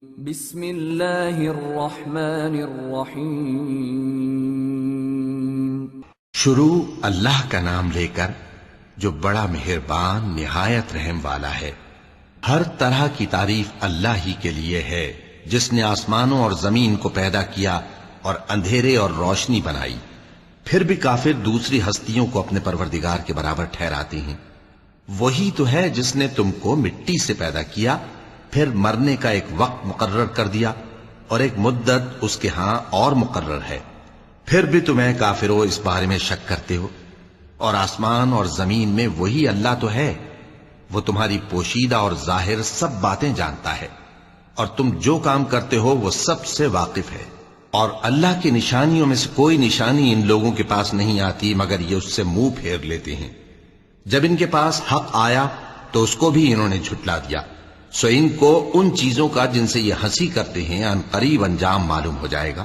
بسم اللہ الرحمن الرحیم۔ شروع اللہ کا نام لے کر جو بڑا مہربان نہایت رحم والا ہے۔ ہر طرح کی تعریف اللہ ہی کے لیے ہے جس نے آسمانوں اور زمین کو پیدا کیا اور اندھیرے اور روشنی بنائی۔ پھر بھی کافر دوسری ہستیوں کو اپنے پروردگار کے برابر ٹھہراتے ہیں۔ وہی تو ہے جس نے تم کو مٹی سے پیدا کیا، پھر مرنے کا ایک وقت مقرر کر دیا اور ایک مدت اس کے ہاں اور مقرر ہے۔ پھر بھی تمہیں کافروں اس بارے میں شک کرتے ہو، اور آسمان اور زمین میں وہی اللہ تو ہے۔ وہ تمہاری پوشیدہ اور ظاہر سب باتیں جانتا ہے، اور تم جو کام کرتے ہو وہ سب سے واقف ہے۔ اور اللہ کی نشانیوں میں سے کوئی نشانی ان لوگوں کے پاس نہیں آتی مگر یہ اس سے منہ پھیر لیتے ہیں۔ جب ان کے پاس حق آیا تو اس کو بھی انہوں نے جھٹلا دیا، سو ان کو ان چیزوں کا جن سے یہ ہنسی کرتے ہیں ان قریب انجام معلوم ہو جائے گا۔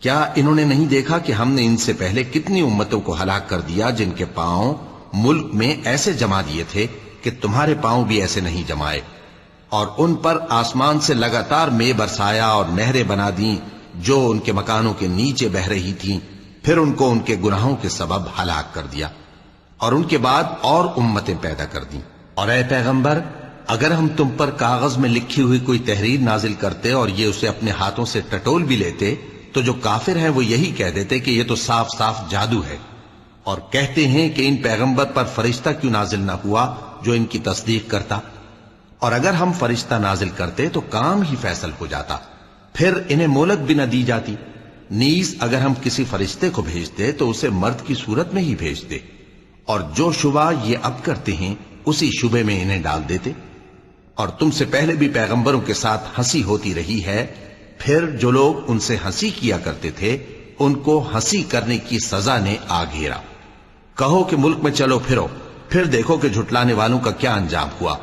کیا انہوں نے نہیں دیکھا کہ ہم نے ان سے پہلے کتنی امتوں کو ہلاک کر دیا جن کے پاؤں ملک میں ایسے جما دیے تھے کہ تمہارے پاؤں بھی ایسے نہیں جمائے، اور ان پر آسمان سے لگاتار مے برسایا اور نہریں بنا دیں جو ان کے مکانوں کے نیچے بہ رہی تھیں، پھر ان کو ان کے گناہوں کے سبب ہلاک کر دیا، اور ان کے بعد اور امتیں پیدا کر دیں۔ اور اے پیغمبر، اگر ہم تم پر کاغذ میں لکھی ہوئی کوئی تحریر نازل کرتے اور یہ اسے اپنے ہاتھوں سے ٹٹول بھی لیتے تو جو کافر ہیں وہ یہی کہہ دیتے کہ یہ تو صاف صاف جادو ہے، اور کہتے ہیں کہ ان پیغمبر پر فرشتہ کیوں نازل نہ ہوا جو ان کی تصدیق کرتا، اور اگر ہم فرشتہ نازل کرتے تو کام ہی فیصل ہو جاتا، پھر انہیں مہلت بھی نہ دی جاتی۔ نیز اگر ہم کسی فرشتے کو بھیجتے تو اسے مرد کی صورت میں ہی بھیجتے، اور جو شبہ یہ اب کرتے ہیں اسی شبے میں انہیں ڈال دیتے۔ اور تم سے پہلے بھی پیغمبروں کے ساتھ ہنسی ہوتی رہی ہے، پھر جو لوگ ان سے ہنسی کیا کرتے تھے ان کو ہنسی کرنے کی سزا نے آ گھیرا۔ کہو کہ ملک میں چلو پھرو، پھر دیکھو کہ جھٹلانے والوں کا کیا انجام ہوا۔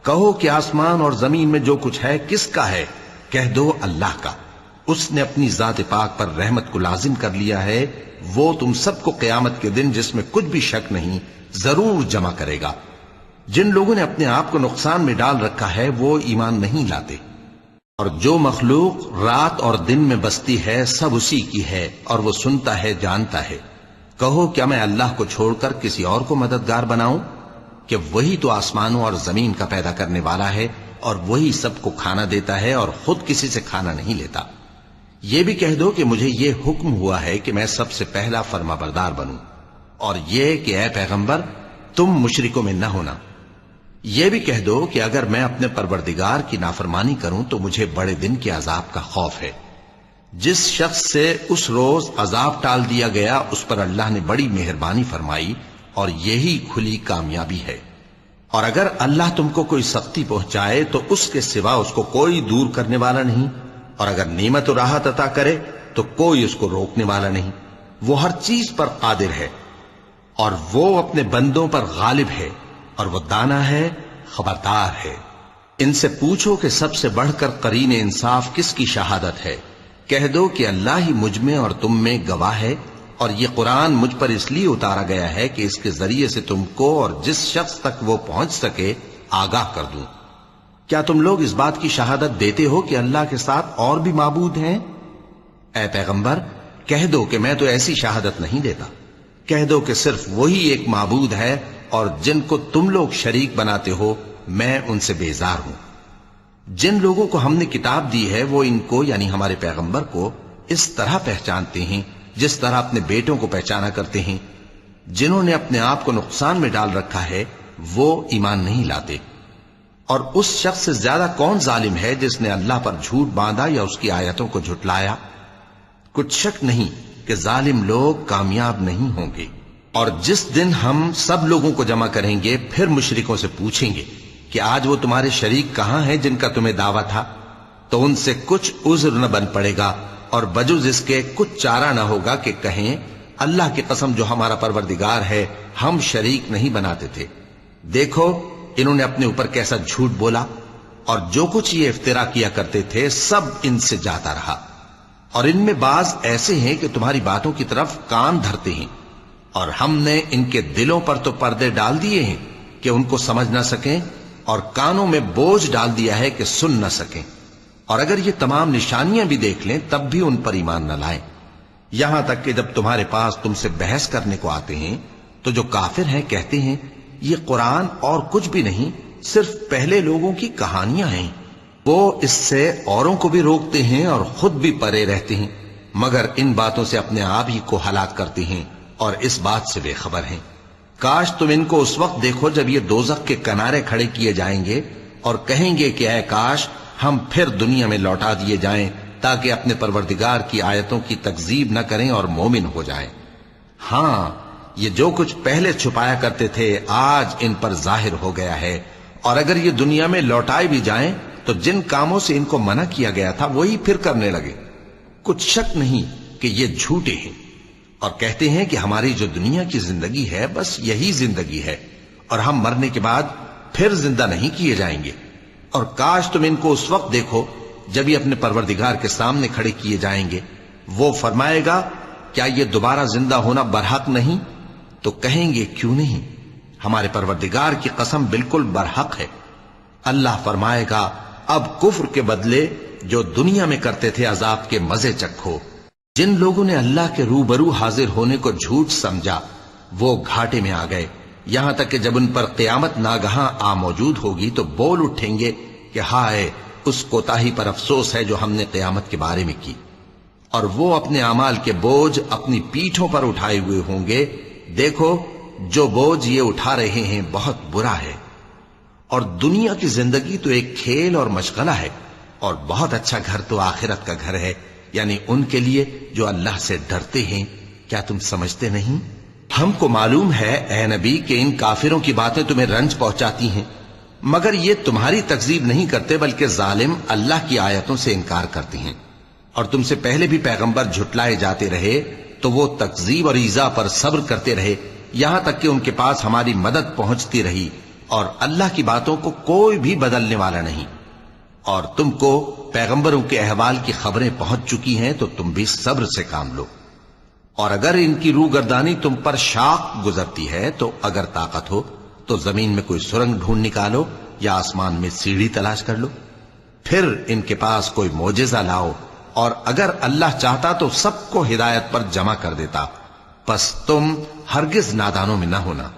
کہو کہ آسمان اور زمین میں جو کچھ ہے کس کا ہے؟ کہہ دو اللہ کا۔ اس نے اپنی ذات پاک پر رحمت کو لازم کر لیا ہے۔ وہ تم سب کو قیامت کے دن جس میں کچھ بھی شک نہیں ضرور جمع کرے گا۔ جن لوگوں نے اپنے آپ کو نقصان میں ڈال رکھا ہے وہ ایمان نہیں لاتے، اور جو مخلوق رات اور دن میں بستی ہے سب اسی کی ہے، اور وہ سنتا ہے جانتا ہے۔ کہو کیا میں اللہ کو چھوڑ کر کسی اور کو مددگار بناؤں؟ کہ وہی تو آسمانوں اور زمین کا پیدا کرنے والا ہے، اور وہی سب کو کھانا دیتا ہے اور خود کسی سے کھانا نہیں لیتا۔ یہ بھی کہہ دو کہ مجھے یہ حکم ہوا ہے کہ میں سب سے پہلا فرما بردار بنوں، اور یہ کہ اے پیغمبر تم مشرکوں میں نہ ہونا۔ یہ بھی کہہ دو کہ اگر میں اپنے پروردگار کی نافرمانی کروں تو مجھے بڑے دن کے عذاب کا خوف ہے۔ جس شخص سے اس روز عذاب ٹال دیا گیا اس پر اللہ نے بڑی مہربانی فرمائی، اور یہی کھلی کامیابی ہے۔ اور اگر اللہ تم کو کوئی سختی پہنچائے تو اس کے سوا اس کو کوئی دور کرنے والا نہیں، اور اگر نعمت و راحت عطا کرے تو کوئی اس کو روکنے والا نہیں۔ وہ ہر چیز پر قادر ہے، اور وہ اپنے بندوں پر غالب ہے، اور وہ دانا ہے، خبردار ہے۔ ان سے پوچھو کہ سب سے بڑھ کر قرین انصاف کس کی شہادت ہے؟ کہہ دو کہ اللہ ہی مجھ میں اور تم میں گواہ ہے، اور یہ قرآن مجھ پر اس لیے اتارا گیا ہے کہ اس کے ذریعے سے تم کو اور جس شخص تک وہ پہنچ سکے آگاہ کر دوں۔ کیا تم لوگ اس بات کی شہادت دیتے ہو کہ اللہ کے ساتھ اور بھی معبود ہیں؟ اے پیغمبر کہہ دو کہ میں تو ایسی شہادت نہیں دیتا۔ کہہ دو کہ صرف وہی ایک معبود ہے، اور جن کو تم لوگ شریک بناتے ہو میں ان سے بیزار ہوں۔ جن لوگوں کو ہم نے کتاب دی ہے وہ ان کو یعنی ہمارے پیغمبر کو اس طرح پہچانتے ہیں جس طرح اپنے بیٹوں کو پہچانا کرتے ہیں۔ جنہوں نے اپنے آپ کو نقصان میں ڈال رکھا ہے وہ ایمان نہیں لاتے۔ اور اس شخص سے زیادہ کون ظالم ہے جس نے اللہ پر جھوٹ باندھا یا اس کی آیتوں کو جھٹلایا؟ کچھ شک نہیں کہ ظالم لوگ کامیاب نہیں ہوں گے۔ اور جس دن ہم سب لوگوں کو جمع کریں گے پھر مشرکوں سے پوچھیں گے کہ آج وہ تمہارے شریک کہاں ہیں جن کا تمہیں دعویٰ تھا؟ تو ان سے کچھ عذر نہ بن پڑے گا، اور بجز اس کے کچھ چارہ نہ ہوگا کہ کہیں اللہ کی قسم جو ہمارا پروردگار ہے ہم شریک نہیں بناتے تھے۔ دیکھو انہوں نے اپنے اوپر کیسا جھوٹ بولا، اور جو کچھ یہ افترا کیا کرتے تھے سب ان سے جاتا رہا۔ اور ان میں بعض ایسے ہیں کہ تمہاری باتوں کی طرف کان دھرتے ہیں، اور ہم نے ان کے دلوں پر تو پردے ڈال دیے ہیں کہ ان کو سمجھ نہ سکیں، اور کانوں میں بوجھ ڈال دیا ہے کہ سن نہ سکیں۔ اور اگر یہ تمام نشانیاں بھی دیکھ لیں تب بھی ان پر ایمان نہ لائیں، یہاں تک کہ جب تمہارے پاس تم سے بحث کرنے کو آتے ہیں تو جو کافر ہیں کہتے ہیں یہ قرآن اور کچھ بھی نہیں، صرف پہلے لوگوں کی کہانیاں ہیں۔ وہ اس سے اوروں کو بھی روکتے ہیں اور خود بھی پرے رہتے ہیں، مگر ان باتوں سے اپنے آپ ہی کو ہلاک کرتے ہیں اور اس بات سے بے خبر ہیں۔ کاش تم ان کو اس وقت دیکھو جب یہ دوزخ کے کنارے کھڑے کیے جائیں گے اور کہیں گے کہ اے کاش ہم پھر دنیا میں لوٹا دیے جائیں تاکہ اپنے پروردگار کی آیتوں کی تکذیب نہ کریں اور مومن ہو جائیں۔ ہاں، یہ جو کچھ پہلے چھپایا کرتے تھے آج ان پر ظاہر ہو گیا ہے، اور اگر یہ دنیا میں لوٹائے بھی جائیں تو جن کاموں سے ان کو منع کیا گیا تھا وہی پھر کرنے لگے۔ کچھ شک نہیں کہ یہ جھوٹے ہیں، اور کہتے ہیں کہ ہماری جو دنیا کی زندگی ہے بس یہی زندگی ہے اور ہم مرنے کے بعد پھر زندہ نہیں کیے جائیں گے۔ اور کاش تم ان کو اس وقت دیکھو جب یہ اپنے پروردگار کے سامنے کھڑے کیے جائیں گے، وہ فرمائے گا کیا یہ دوبارہ زندہ ہونا برحق نہیں؟ تو کہیں گے کیوں نہیں، ہمارے پروردگار کی قسم بالکل برحق ہے۔ اللہ فرمائے گا اب کفر کے بدلے جو دنیا میں کرتے تھے عذاب کے مزے چکھو۔ جن لوگوں نے اللہ کے روبرو حاضر ہونے کو جھوٹ سمجھا وہ گھاٹے میں آ گئے، یہاں تک کہ جب ان پر قیامت ناگہاں آ موجود ہوگی تو بول اٹھیں گے کہ ہائے اس کوتاہی پر افسوس ہے جو ہم نے قیامت کے بارے میں کی، اور وہ اپنے اعمال کے بوجھ اپنی پیٹھوں پر اٹھائے ہوئے ہوں گے۔ دیکھو جو بوجھ یہ اٹھا رہے ہیں بہت برا ہے، اور دنیا کی زندگی تو ایک کھیل اور مشغلہ ہے، اور بہت اچھا گھر تو آخرت کا گھر ہے، یعنی ان کے لیے جو اللہ سے ڈرتے ہیں۔ کیا تم سمجھتے نہیں؟ ہم کو معلوم ہے اے نبی کہ ان کافروں کی باتیں تمہیں رنج پہنچاتی ہیں، مگر یہ تمہاری تکذیب نہیں کرتے بلکہ ظالم اللہ کی آیتوں سے انکار کرتے ہیں۔ اور تم سے پہلے بھی پیغمبر جھٹلائے جاتے رہے تو وہ تکذیب اور ایذا پر صبر کرتے رہے، یہاں تک کہ ان کے پاس ہماری مدد پہنچتی رہی، اور اللہ کی باتوں کو کوئی بھی بدلنے والا نہیں۔ اور تم کو پیغمبروں کے احوال کی خبریں پہنچ چکی ہیں تو تم بھی صبر سے کام لو۔ اور اگر ان کی روگردانی تم پر شاق گزرتی ہے تو اگر طاقت ہو تو زمین میں کوئی سرنگ ڈھونڈ نکالو یا آسمان میں سیڑھی تلاش کر لو، پھر ان کے پاس کوئی معجزہ لاؤ، اور اگر اللہ چاہتا تو سب کو ہدایت پر جمع کر دیتا، پس تم ہرگز نادانوں میں نہ ہونا۔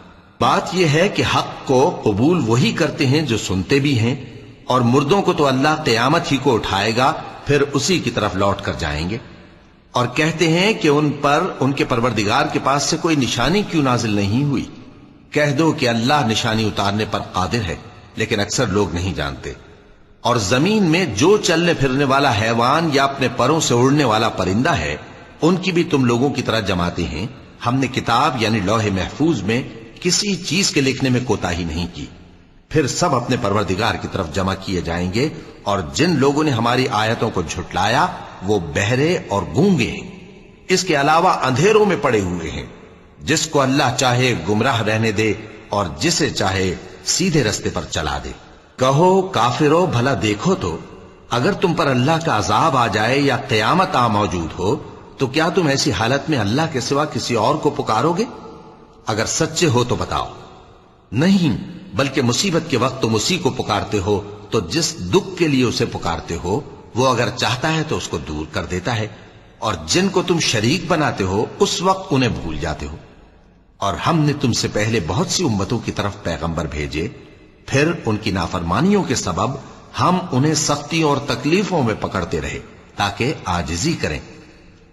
بات یہ ہے کہ حق کو قبول وہی کرتے ہیں جو سنتے بھی ہیں، اور مردوں کو تو اللہ قیامت ہی کو اٹھائے گا، پھر اسی کی طرف لوٹ کر جائیں گے۔ اور کہتے ہیں کہ ان پر ان کے پروردگار کے پاس سے کوئی نشانی کیوں نازل نہیں ہوئی؟ کہہ دو کہ اللہ نشانی اتارنے پر قادر ہے، لیکن اکثر لوگ نہیں جانتے۔ اور زمین میں جو چلنے پھرنے والا حیوان یا اپنے پروں سے اڑنے والا پرندہ ہے ان کی بھی تم لوگوں کی طرح جماتے ہیں۔ ہم نے کتاب یعنی لوح محفوظ میں کسی چیز کے لکھنے میں کوتاہی نہیں کی، پھر سب اپنے پروردگار کی طرف جمع کیے جائیں گے۔ اور جن لوگوں نے ہماری آیتوں کو جھٹلایا وہ بہرے اور گونگے ہیں، اس کے علاوہ اندھیروں میں پڑے ہوئے ہیں۔ جس کو اللہ چاہے گمراہ رہنے دے اور جسے چاہے سیدھے رستے پر چلا دے۔ کہو کافرو بھلا دیکھو تو اگر تم پر اللہ کا عذاب آ جائے یا قیامت آ موجود ہو تو کیا تم ایسی حالت میں اللہ کے سوا کسی اور کو پکارو گے؟ اگر سچے ہو تو بتاؤ۔ نہیں، بلکہ مصیبت کے وقت تم اسی کو پکارتے ہو، تو جس دکھ کے لیے اسے پکارتے ہو وہ اگر چاہتا ہے تو اس کو دور کر دیتا ہے، اور جن کو تم شریک بناتے ہو اس وقت انہیں بھول جاتے ہو۔ اور ہم نے تم سے پہلے بہت سی امتوں کی طرف پیغمبر بھیجے، پھر ان کی نافرمانیوں کے سبب ہم انہیں سختیوں اور تکلیفوں میں پکڑتے رہے تاکہ عاجزی کریں۔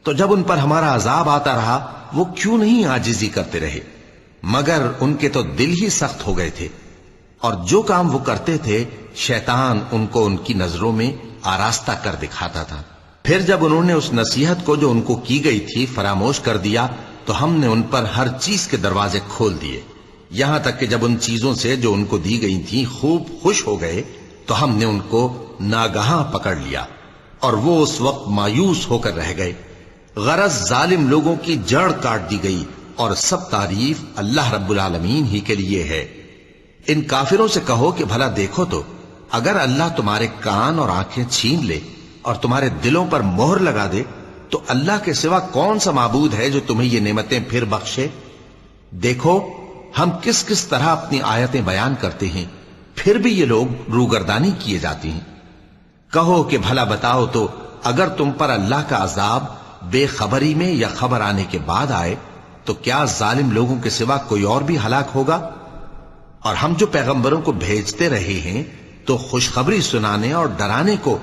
تو جب ان پر ہمارا عذاب آتا رہا وہ کیوں نہیں عاجزی کرتے رہے، مگر ان کے تو دل ہی سخت ہو گئے تھے، اور جو کام وہ کرتے تھے شیطان ان کو ان کی نظروں میں آراستہ کر دکھاتا تھا۔ پھر جب انہوں نے اس نصیحت کو جو ان کو کی گئی تھی فراموش کر دیا تو ہم نے ان پر ہر چیز کے دروازے کھول دیے، یہاں تک کہ جب ان چیزوں سے جو ان کو دی گئی تھیں خوب خوش ہو گئے تو ہم نے ان کو ناگہاں پکڑ لیا، اور وہ اس وقت مایوس ہو کر رہ گئے۔ غرض ظالم لوگوں کی جڑ کاٹ دی گئی، اور سب تعریف اللہ رب العالمین ہی کے لیے ہے۔ ان کافروں سے کہو کہ بھلا دیکھو تو اگر اللہ تمہارے کان اور آنکھیں چھین لے اور تمہارے دلوں پر مہر لگا دے تو اللہ کے سوا کون سا معبود ہے جو تمہیں یہ نعمتیں پھر بخشے؟ دیکھو ہم کس کس طرح اپنی آیتیں بیان کرتے ہیں، پھر بھی یہ لوگ روگردانی کیے جاتے ہیں۔ کہو کہ بھلا بتاؤ تو اگر تم پر اللہ کا عذاب بے خبری میں یا خبر آنے کے بعد آئے تو کیا ظالم لوگوں کے سوا کوئی اور بھی ہلاک ہوگا؟ اور ہم جو پیغمبروں کو بھیجتے رہے ہیں تو خوشخبری سنانے اور ڈرانے کو،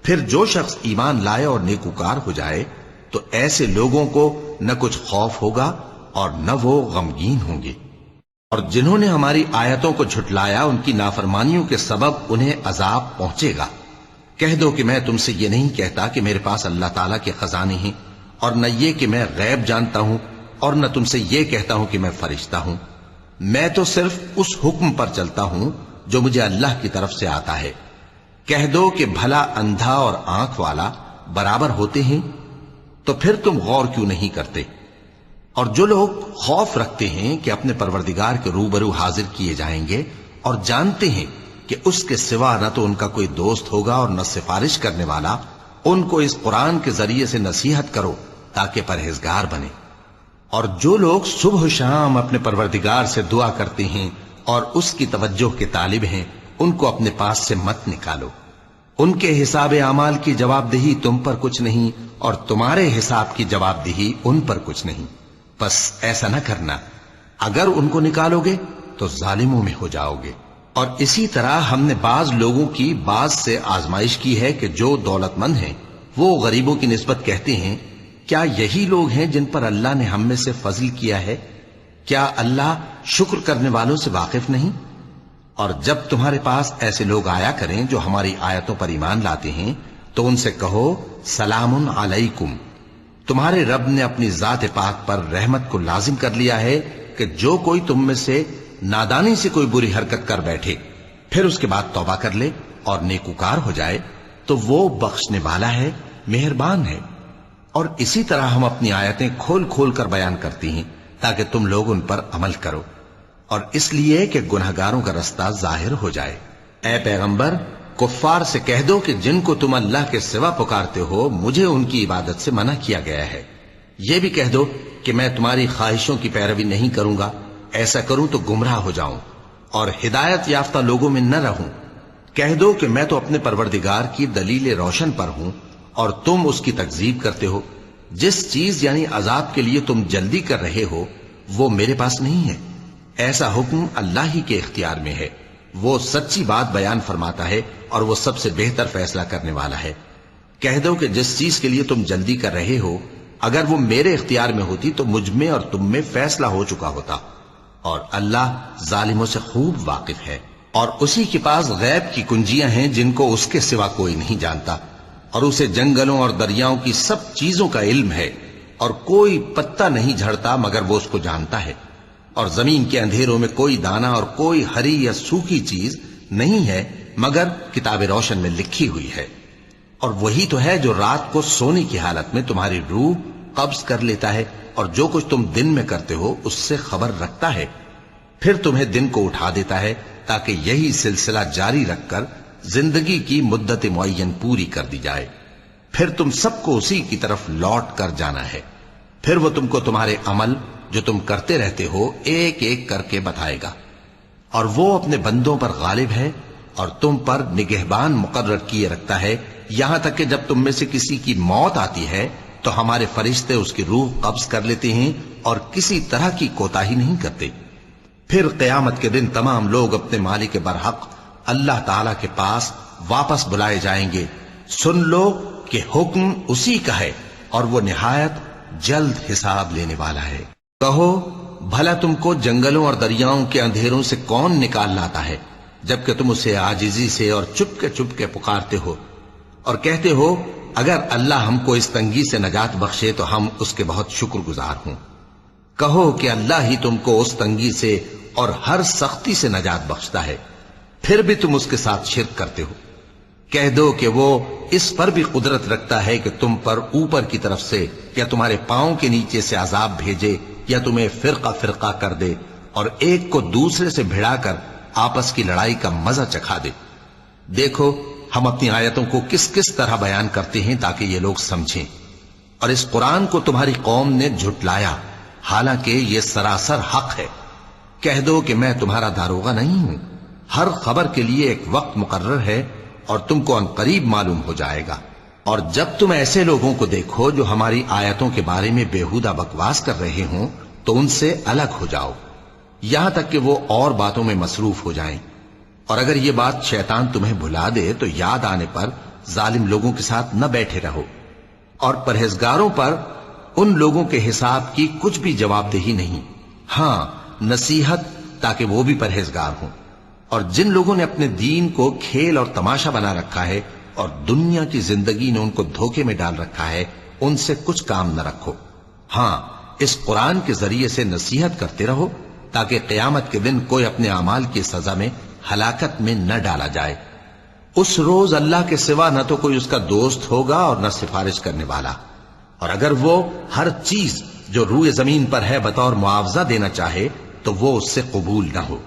پھر جو شخص ایمان لائے اور نیکوکار ہو جائے تو ایسے لوگوں کو نہ کچھ خوف ہوگا اور نہ وہ غمگین ہوں گے۔ اور جنہوں نے ہماری آیتوں کو جھٹلایا ان کی نافرمانیوں کے سبب انہیں عذاب پہنچے گا۔ کہہ دو کہ میں تم سے یہ نہیں کہتا کہ میرے پاس اللہ تعالیٰ کے خزانے ہیں، اور نہ یہ کہ میں غیب جانتا ہوں، اور نہ تم سے یہ کہتا ہوں کہ میں فرشتہ ہوں۔ میں تو صرف اس حکم پر چلتا ہوں جو مجھے اللہ کی طرف سے آتا ہے۔ کہہ دو کہ بھلا اندھا اور آنکھ والا برابر ہوتے ہیں؟ تو پھر تم غور کیوں نہیں کرتے؟ اور جو لوگ خوف رکھتے ہیں کہ اپنے پروردگار کے روبرو حاضر کیے جائیں گے اور جانتے ہیں کہ اس کے سوا نہ تو ان کا کوئی دوست ہوگا اور نہ سفارش کرنے والا، ان کو اس قرآن کے ذریعے سے نصیحت کرو تاکہ پرہیزگار بنے۔ اور جو لوگ صبح و شام اپنے پروردگار سے دعا کرتے ہیں اور اس کی توجہ کے طالب ہیں، ان کو اپنے پاس سے مت نکالو۔ ان کے حساب اعمال کی جواب دہی تم پر کچھ نہیں، اور تمہارے حساب کی جواب دہی ان پر کچھ نہیں۔ بس ایسا نہ کرنا، اگر ان کو نکالو گے تو ظالموں میں ہو جاؤ گے۔ اور اسی طرح ہم نے بعض لوگوں کی بعض سے آزمائش کی ہے کہ جو دولت مند ہیں وہ غریبوں کی نسبت کہتے ہیں کیا یہی لوگ ہیں جن پر اللہ نے ہم میں سے فضل کیا ہے؟ کیا اللہ شکر کرنے والوں سے واقف نہیں؟ اور جب تمہارے پاس ایسے لوگ آیا کریں جو ہماری آیتوں پر ایمان لاتے ہیں تو ان سے کہو سلام علیکم، تمہارے رب نے اپنی ذات پاک پر رحمت کو لازم کر لیا ہے کہ جو کوئی تم میں سے نادانی سے کوئی بری حرکت کر بیٹھے پھر اس کے بعد توبہ کر لے اور نیکوکار ہو جائے تو وہ بخشنے والا ہے، مہربان ہے۔ اور اسی طرح ہم اپنی آیتیں کھول کھول کر بیان کرتی ہیں تاکہ تم لوگ ان پر عمل کرو، اور اس لیے کہ گنہگاروں کا رستہ ظاہر ہو جائے۔ اے پیغمبر، کفار سے کہہ دو کہ جن کو تم اللہ کے سوا پکارتے ہو مجھے ان کی عبادت سے منع کیا گیا ہے۔ یہ بھی کہہ دو کہ میں تمہاری خواہشوں کی پیروی نہیں کروں گا، ایسا کروں تو گمراہ ہو جاؤں اور ہدایت یافتہ لوگوں میں نہ رہوں۔ کہہ دو کہ میں تو اپنے پروردگار کی دلیل روشن پر ہوں اور تم اس کی تکذیب کرتے ہو۔ جس چیز یعنی عذاب کے لیے تم جلدی کر رہے ہو وہ میرے پاس نہیں ہے، ایسا حکم اللہ ہی کے اختیار میں ہے۔ وہ سچی بات بیان فرماتا ہے اور وہ سب سے بہتر فیصلہ کرنے والا ہے۔ کہہ دو کہ جس چیز کے لیے تم جلدی کر رہے ہو اگر وہ میرے اختیار میں ہوتی تو مجھ میں اور تم میں فیصلہ ہو چکا ہوتا، اور اللہ ظالموں سے خوب واقف ہے۔ اور اسی کے پاس غیب کی کنجیاں ہیں جن کو اس کے سوا کوئی نہیں جانتا، اور اسے جنگلوں اور دریاؤں کی سب چیزوں کا علم ہے، اور کوئی پتا نہیں جھڑتا مگر وہ اس کو جانتا ہے، اور زمین کے اندھیروں میں کوئی دانا اور کوئی ہری یا سوکھی چیز نہیں ہے مگر کتاب روشن میں لکھی ہوئی ہے۔ اور وہی تو ہے جو رات کو سونے کی حالت میں تمہاری روح قبض کر لیتا ہے، اور جو کچھ تم دن میں کرتے ہو اس سے خبر رکھتا ہے، پھر تمہیں دن کو اٹھا دیتا ہے تاکہ یہی سلسلہ جاری رکھ کر زندگی کی مدت معین پوری کر دی جائے۔ پھر تم سب کو اسی کی طرف لوٹ کر جانا ہے، پھر وہ تم کو تمہارے عمل جو تم کرتے رہتے ہو ایک ایک کر کے بتائے گا۔ اور وہ اپنے بندوں پر غالب ہے اور تم پر نگہبان مقرر کیے رکھتا ہے، یہاں تک کہ جب تم میں سے کسی کی موت آتی ہے تو ہمارے فرشتے اس کی روح قبض کر لیتے ہیں اور کسی طرح کی کوتاہی نہیں کرتے۔ پھر قیامت کے دن تمام لوگ اپنے مالک برحق اللہ تعالی کے پاس واپس بلائے جائیں گے۔ سن لو کہ حکم اسی کا ہے اور وہ نہایت جلد حساب لینے والا ہے۔ کہو بھلا تم کو جنگلوں اور دریاؤں کے اندھیروں سے کون نکال لاتا ہے جبکہ تم اسے عاجزی سے اور چپ کے پکارتے ہو اور کہتے ہو اگر اللہ ہم کو اس تنگی سے نجات بخشے تو ہم اس کے بہت شکر گزار ہوں۔ کہو کہ اللہ ہی تم کو اس تنگی سے اور ہر سختی سے نجات بخشتا ہے، پھر بھی تم اس کے ساتھ شرک کرتے ہو۔ کہہ دو کہ وہ اس پر بھی قدرت رکھتا ہے کہ تم پر اوپر کی طرف سے یا تمہارے پاؤں کے نیچے سے عذاب بھیجے یا تمہیں فرقہ فرقہ کر دے اور ایک کو دوسرے سے بھڑا کر آپس کی لڑائی کا مزہ چکھا دے۔ دیکھو ہم اپنی آیتوں کو کس کس طرح بیان کرتے ہیں تاکہ یہ لوگ سمجھیں۔ اور اس قرآن کو تمہاری قوم نے جھٹلایا حالانکہ یہ سراسر حق ہے۔ کہہ دو کہ میں تمہارا داروغہ نہیں ہوں، ہر خبر کے لیے ایک وقت مقرر ہے اور تم کو عنقریب معلوم ہو جائے گا۔ اور جب تم ایسے لوگوں کو دیکھو جو ہماری آیتوں کے بارے میں بےہودہ بکواس کر رہے ہوں تو ان سے الگ ہو جاؤ، یہاں تک کہ وہ اور باتوں میں مصروف ہو جائیں۔ اور اگر یہ بات شیطان تمہیں بھلا دے تو یاد آنے پر ظالم لوگوں کے ساتھ نہ بیٹھے رہو، اور پرہیزگاروں پر ان لوگوں کے حساب کی کچھ بھی جواب دہی نہیں، ہاں نصیحت تاکہ وہ بھی پرہیزگار ہوں۔ اور جن لوگوں نے اپنے دین کو کھیل اور تماشا بنا رکھا ہے اور دنیا کی زندگی نے ان کو دھوکے میں ڈال رکھا ہے، ان سے کچھ کام نہ رکھو، ہاں اس قرآن کے ذریعے سے نصیحت کرتے رہو تاکہ قیامت کے دن کوئی اپنے اعمال کی سزا میں ہلاکت میں نہ ڈالا جائے۔ اس روز اللہ کے سوا نہ تو کوئی اس کا دوست ہوگا اور نہ سفارش کرنے والا، اور اگر وہ ہر چیز جو روئے زمین پر ہے بطور معاوضہ دینا چاہے تو وہ اس سے قبول نہ ہو۔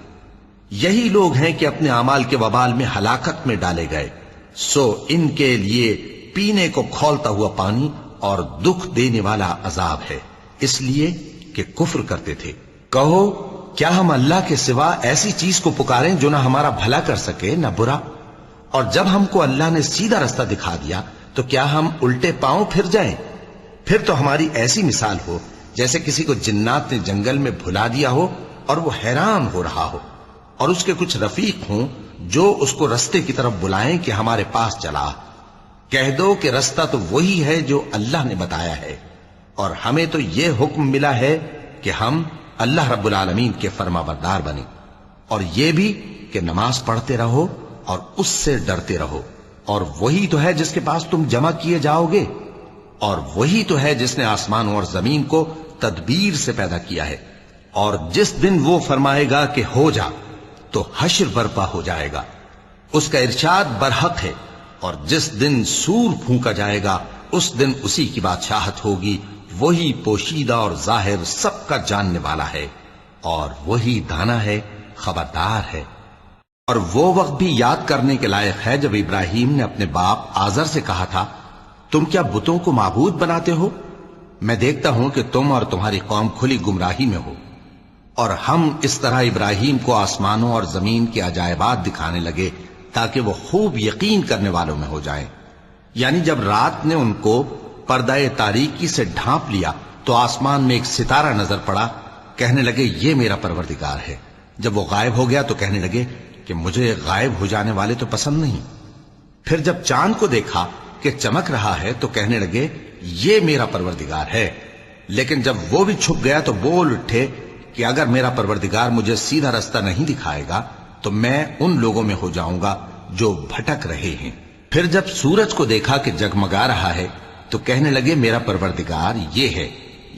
یہی لوگ ہیں کہ اپنے اعمال کے وبال میں ہلاکت میں ڈالے گئے، سو ان کے لیے پینے کو کھولتا ہوا پانی اور دکھ دینے والا عذاب ہے، اس لیے کہ کفر کرتے تھے۔ کہو کیا ہم اللہ کے سوا ایسی چیز کو پکاریں جو نہ ہمارا بھلا کر سکے نہ برا؟ اور جب ہم کو اللہ نے سیدھا رستہ دکھا دیا تو کیا ہم الٹے پاؤں پھر جائیں؟ پھر تو ہماری ایسی مثال ہو جیسے کسی کو جنات نے جنگل میں بھلا دیا ہو اور وہ حیران ہو رہا ہو، اور اس کے کچھ رفیق ہوں جو اس کو رستے کی طرف بلائیں کہ ہمارے پاس چلا۔ کہہ دو کہ رستہ تو وہی ہے جو اللہ نے بتایا ہے، اور ہمیں تو یہ حکم ملا ہے کہ ہم اللہ رب العالمین کے فرما بردار بنیں، اور یہ بھی کہ نماز پڑھتے رہو اور اس سے ڈرتے رہو، اور وہی تو ہے جس کے پاس تم جمع کیے جاؤ گے، اور وہی تو ہے جس نے آسمانوں اور زمین کو تدبیر سے پیدا کیا ہے، اور جس دن وہ فرمائے گا کہ ہو جا تو حشر برپا ہو جائے گا، اس کا ارشاد برحق ہے، اور جس دن سور پھونکا جائے گا اس دن اسی کی بادشاہت ہوگی، وہی پوشیدہ اور ظاہر سب کا جاننے والا ہے، اور وہی دانا ہے، خبردار ہے۔ اور وہ وقت بھی یاد کرنے کے لائق ہے جب ابراہیم نے اپنے باپ آزر سے کہا تھا، تم کیا بتوں کو معبود بناتے ہو؟ میں دیکھتا ہوں کہ تم اور تمہاری قوم کھلی گمراہی میں ہو۔ اور ہم اس طرح ابراہیم کو آسمانوں اور زمین کے عجائبات دکھانے لگے تاکہ وہ خوب یقین کرنے والوں میں ہو جائیں۔ یعنی جب رات نے ان کو پردہ تاریکی سے ڈھانپ لیا تو آسمان میں ایک ستارہ نظر پڑا، کہنے لگے یہ میرا پروردگار ہے۔ جب وہ غائب ہو گیا تو کہنے لگے کہ مجھے غائب ہو جانے والے تو پسند نہیں۔ پھر جب چاند کو دیکھا کہ چمک رہا ہے تو کہنے لگے یہ میرا پروردگار ہے۔ لیکن جب وہ بھی چھپ گیا تو بول اٹھے کہ اگر میرا پروردگار مجھے سیدھا رستہ نہیں دکھائے گا تو میں ان لوگوں میں ہو جاؤں گا جو بھٹک رہے ہیں۔ پھر جب سورج کو دیکھا کہ جگمگا رہا ہے تو کہنے لگے میرا پروردگار یہ ہے،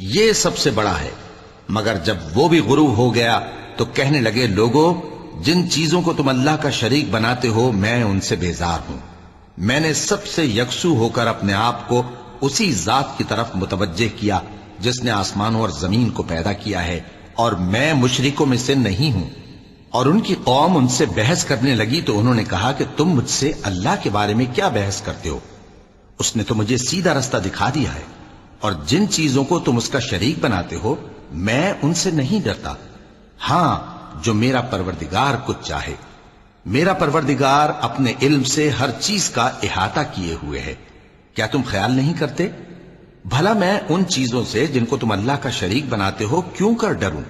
یہ سب سے بڑا ہے۔ مگر جب وہ بھی غروب ہو گیا تو کہنے لگے لوگو، جن چیزوں کو تم اللہ کا شریک بناتے ہو میں ان سے بیزار ہوں۔ میں نے سب سے یکسو ہو کر اپنے آپ کو اسی ذات کی طرف متوجہ کیا جس نے آسمانوں اور زمین کو پیدا کیا ہے، اور میں مشرکوں میں سے نہیں ہوں۔ اور ان کی قوم ان سے بحث کرنے لگی تو انہوں نے کہا کہ تم مجھ سے اللہ کے بارے میں کیا بحث کرتے ہو؟ اس نے تو مجھے سیدھا رستہ دکھا دیا ہے، اور جن چیزوں کو تم اس کا شریک بناتے ہو میں ان سے نہیں ڈرتا، ہاں جو میرا پروردگار کچھ چاہے۔ میرا پروردگار اپنے علم سے ہر چیز کا احاطہ کیے ہوئے ہے۔ کیا تم خیال نہیں کرتے؟ بھلا میں ان چیزوں سے جن کو تم اللہ کا شریک بناتے ہو کیوں کر ڈروں،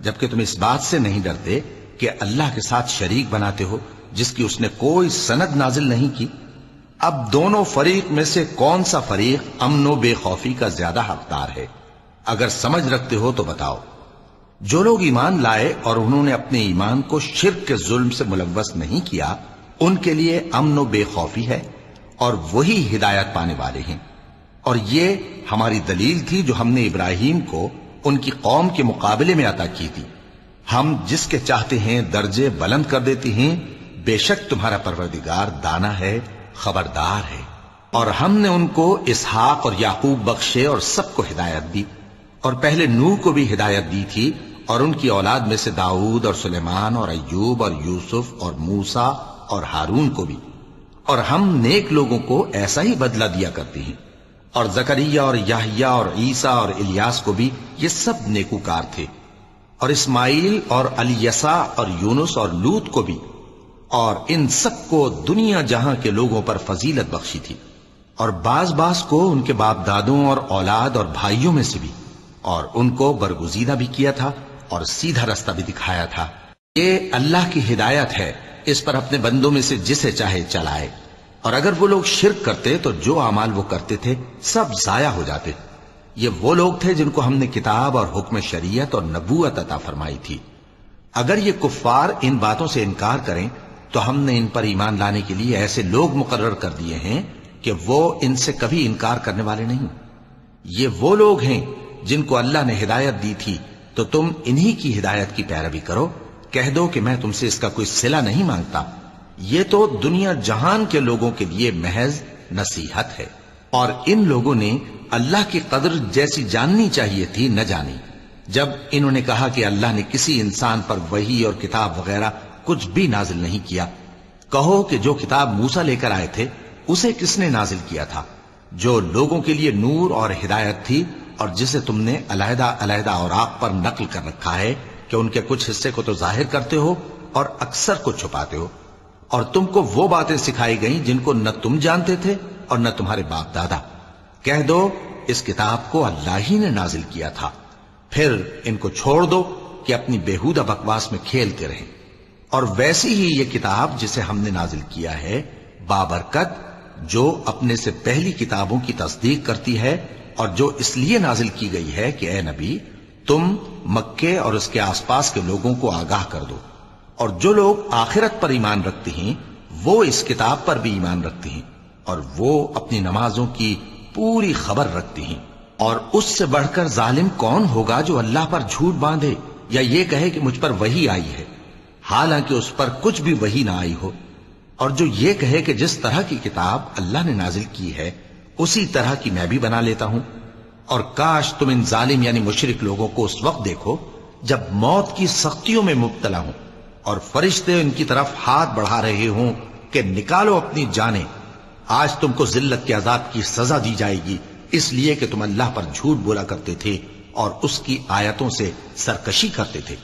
جبکہ تم اس بات سے نہیں ڈرتے کہ اللہ کے ساتھ شریک بناتے ہو جس کی اس نے کوئی سند نازل نہیں کی۔ اب دونوں فریق میں سے کون سا فریق امن و بے خوفی کا زیادہ حقدار ہے؟ اگر سمجھ رکھتے ہو تو بتاؤ۔ جو لوگ ایمان لائے اور انہوں نے اپنے ایمان کو شرک کے ظلم سے ملوث نہیں کیا، ان کے لیے امن و بے خوفی ہے، اور وہی ہدایت پانے والے ہیں۔ اور یہ ہماری دلیل تھی جو ہم نے ابراہیم کو ان کی قوم کے مقابلے میں عطا کی تھی۔ ہم جس کے چاہتے ہیں درجے بلند کر دیتے ہیں، بے شک تمہارا پروردگار دانا ہے، خبردار ہے۔ اور ہم نے ان کو اسحاق اور یعقوب بخشے اور سب کو ہدایت دی، اور پہلے نوح کو بھی ہدایت دی تھی، اور ان کی اولاد میں سے داؤد اور سلیمان اور ایوب اور یوسف اور موسیٰ اور ہارون کو بھی۔ اور ہم نیک لوگوں کو ایسا ہی بدلہ دیا کرتے ہیں۔ اور زکریا اور یحییٰ اور عیسیٰ اور الیاس کو بھی، یہ سب نیکوکار تھے۔ اور اسماعیل اور الیسع اور یونس اور لوط کو بھی، اور ان سب کو دنیا جہاں کے لوگوں پر فضیلت بخشی تھی، اور بعض کو ان کے باپ دادوں اور اولاد اور بھائیوں میں سے بھی، اور ان کو برگزیدہ بھی کیا تھا اور سیدھا رستہ بھی دکھایا تھا۔ یہ اللہ کی ہدایت ہے، اس پر اپنے بندوں میں سے جسے چاہے چلائے، اور اگر وہ لوگ شرک کرتے تو جو اعمال وہ کرتے تھے سب ضائع ہو جاتے۔ یہ وہ لوگ تھے جن کو ہم نے کتاب اور حکم شریعت اور نبوت عطا فرمائی تھی۔ اگر یہ کفار ان باتوں سے انکار کریں تو ہم نے ان پر ایمان لانے کے لیے ایسے لوگ مقرر کر دیے ہیں کہ وہ ان سے کبھی انکار کرنے والے نہیں۔ یہ وہ لوگ ہیں جن کو اللہ نے ہدایت دی تھی، تو تم انہی کی ہدایت کی پیروی کرو۔ کہہ دو کہ میں تم سے اس کا کوئی صلہ نہیں مانگتا، یہ تو دنیا جہان کے لوگوں کے لیے محض نصیحت ہے۔ اور ان لوگوں نے اللہ کی قدر جیسی جاننی چاہیے تھی نہ جانی۔ جب انہوں نے کہا کہ اللہ نے کسی انسان پر وحی اور کتاب وغیرہ کچھ بھی نازل نہیں کیا، کہو کہ جو کتاب موسیٰ لے کر آئے تھے اسے کس نے نازل کیا تھا، جو لوگوں کے لیے نور اور ہدایت تھی، اور جسے تم نے علیحدہ علیحدہ اوراق پر نقل کر رکھا ہے کہ ان کے کچھ حصے کو تو ظاہر کرتے ہو اور اکثر کو چھپاتے ہو۔ اور تم کو وہ باتیں سکھائی گئیں جن کو نہ تم جانتے تھے اور نہ تمہارے باپ دادا۔ کہہ دو اس کتاب کو اللہ ہی نے نازل کیا تھا، پھر ان کو چھوڑ دو کہ اپنی بیہودہ بکواس میں کھیلتے رہیں۔ اور ویسی ہی یہ کتاب جسے ہم نے نازل کیا ہے بابرکت، جو اپنے سے پہلی کتابوں کی تصدیق کرتی ہے، اور جو اس لیے نازل کی گئی ہے کہ اے نبی تم مکے اور اس کے آس پاس کے لوگوں کو آگاہ کر دو، اور جو لوگ آخرت پر ایمان رکھتے ہیں وہ اس کتاب پر بھی ایمان رکھتے ہیں، اور وہ اپنی نمازوں کی پوری خبر رکھتے ہیں۔ اور اس سے بڑھ کر ظالم کون ہوگا جو اللہ پر جھوٹ باندھے یا یہ کہے کہ مجھ پر وحی آئی ہے، حالانکہ اس پر کچھ بھی وحی نہ آئی ہو، اور جو یہ کہے کہ جس طرح کی کتاب اللہ نے نازل کی ہے اسی طرح کی میں بھی بنا لیتا ہوں۔ اور کاش تم ان ظالم یعنی مشرک لوگوں کو اس وقت دیکھو جب موت کی سختیوں میں مبتلا ہوں، اور فرشتے ان کی طرف ہاتھ بڑھا رہے ہوں کہ نکالو اپنی جانیں، آج تم کو ذلت کے عذاب کی سزا دی جائے گی، اس لیے کہ تم اللہ پر جھوٹ بولا کرتے تھے اور اس کی آیتوں سے سرکشی کرتے تھے۔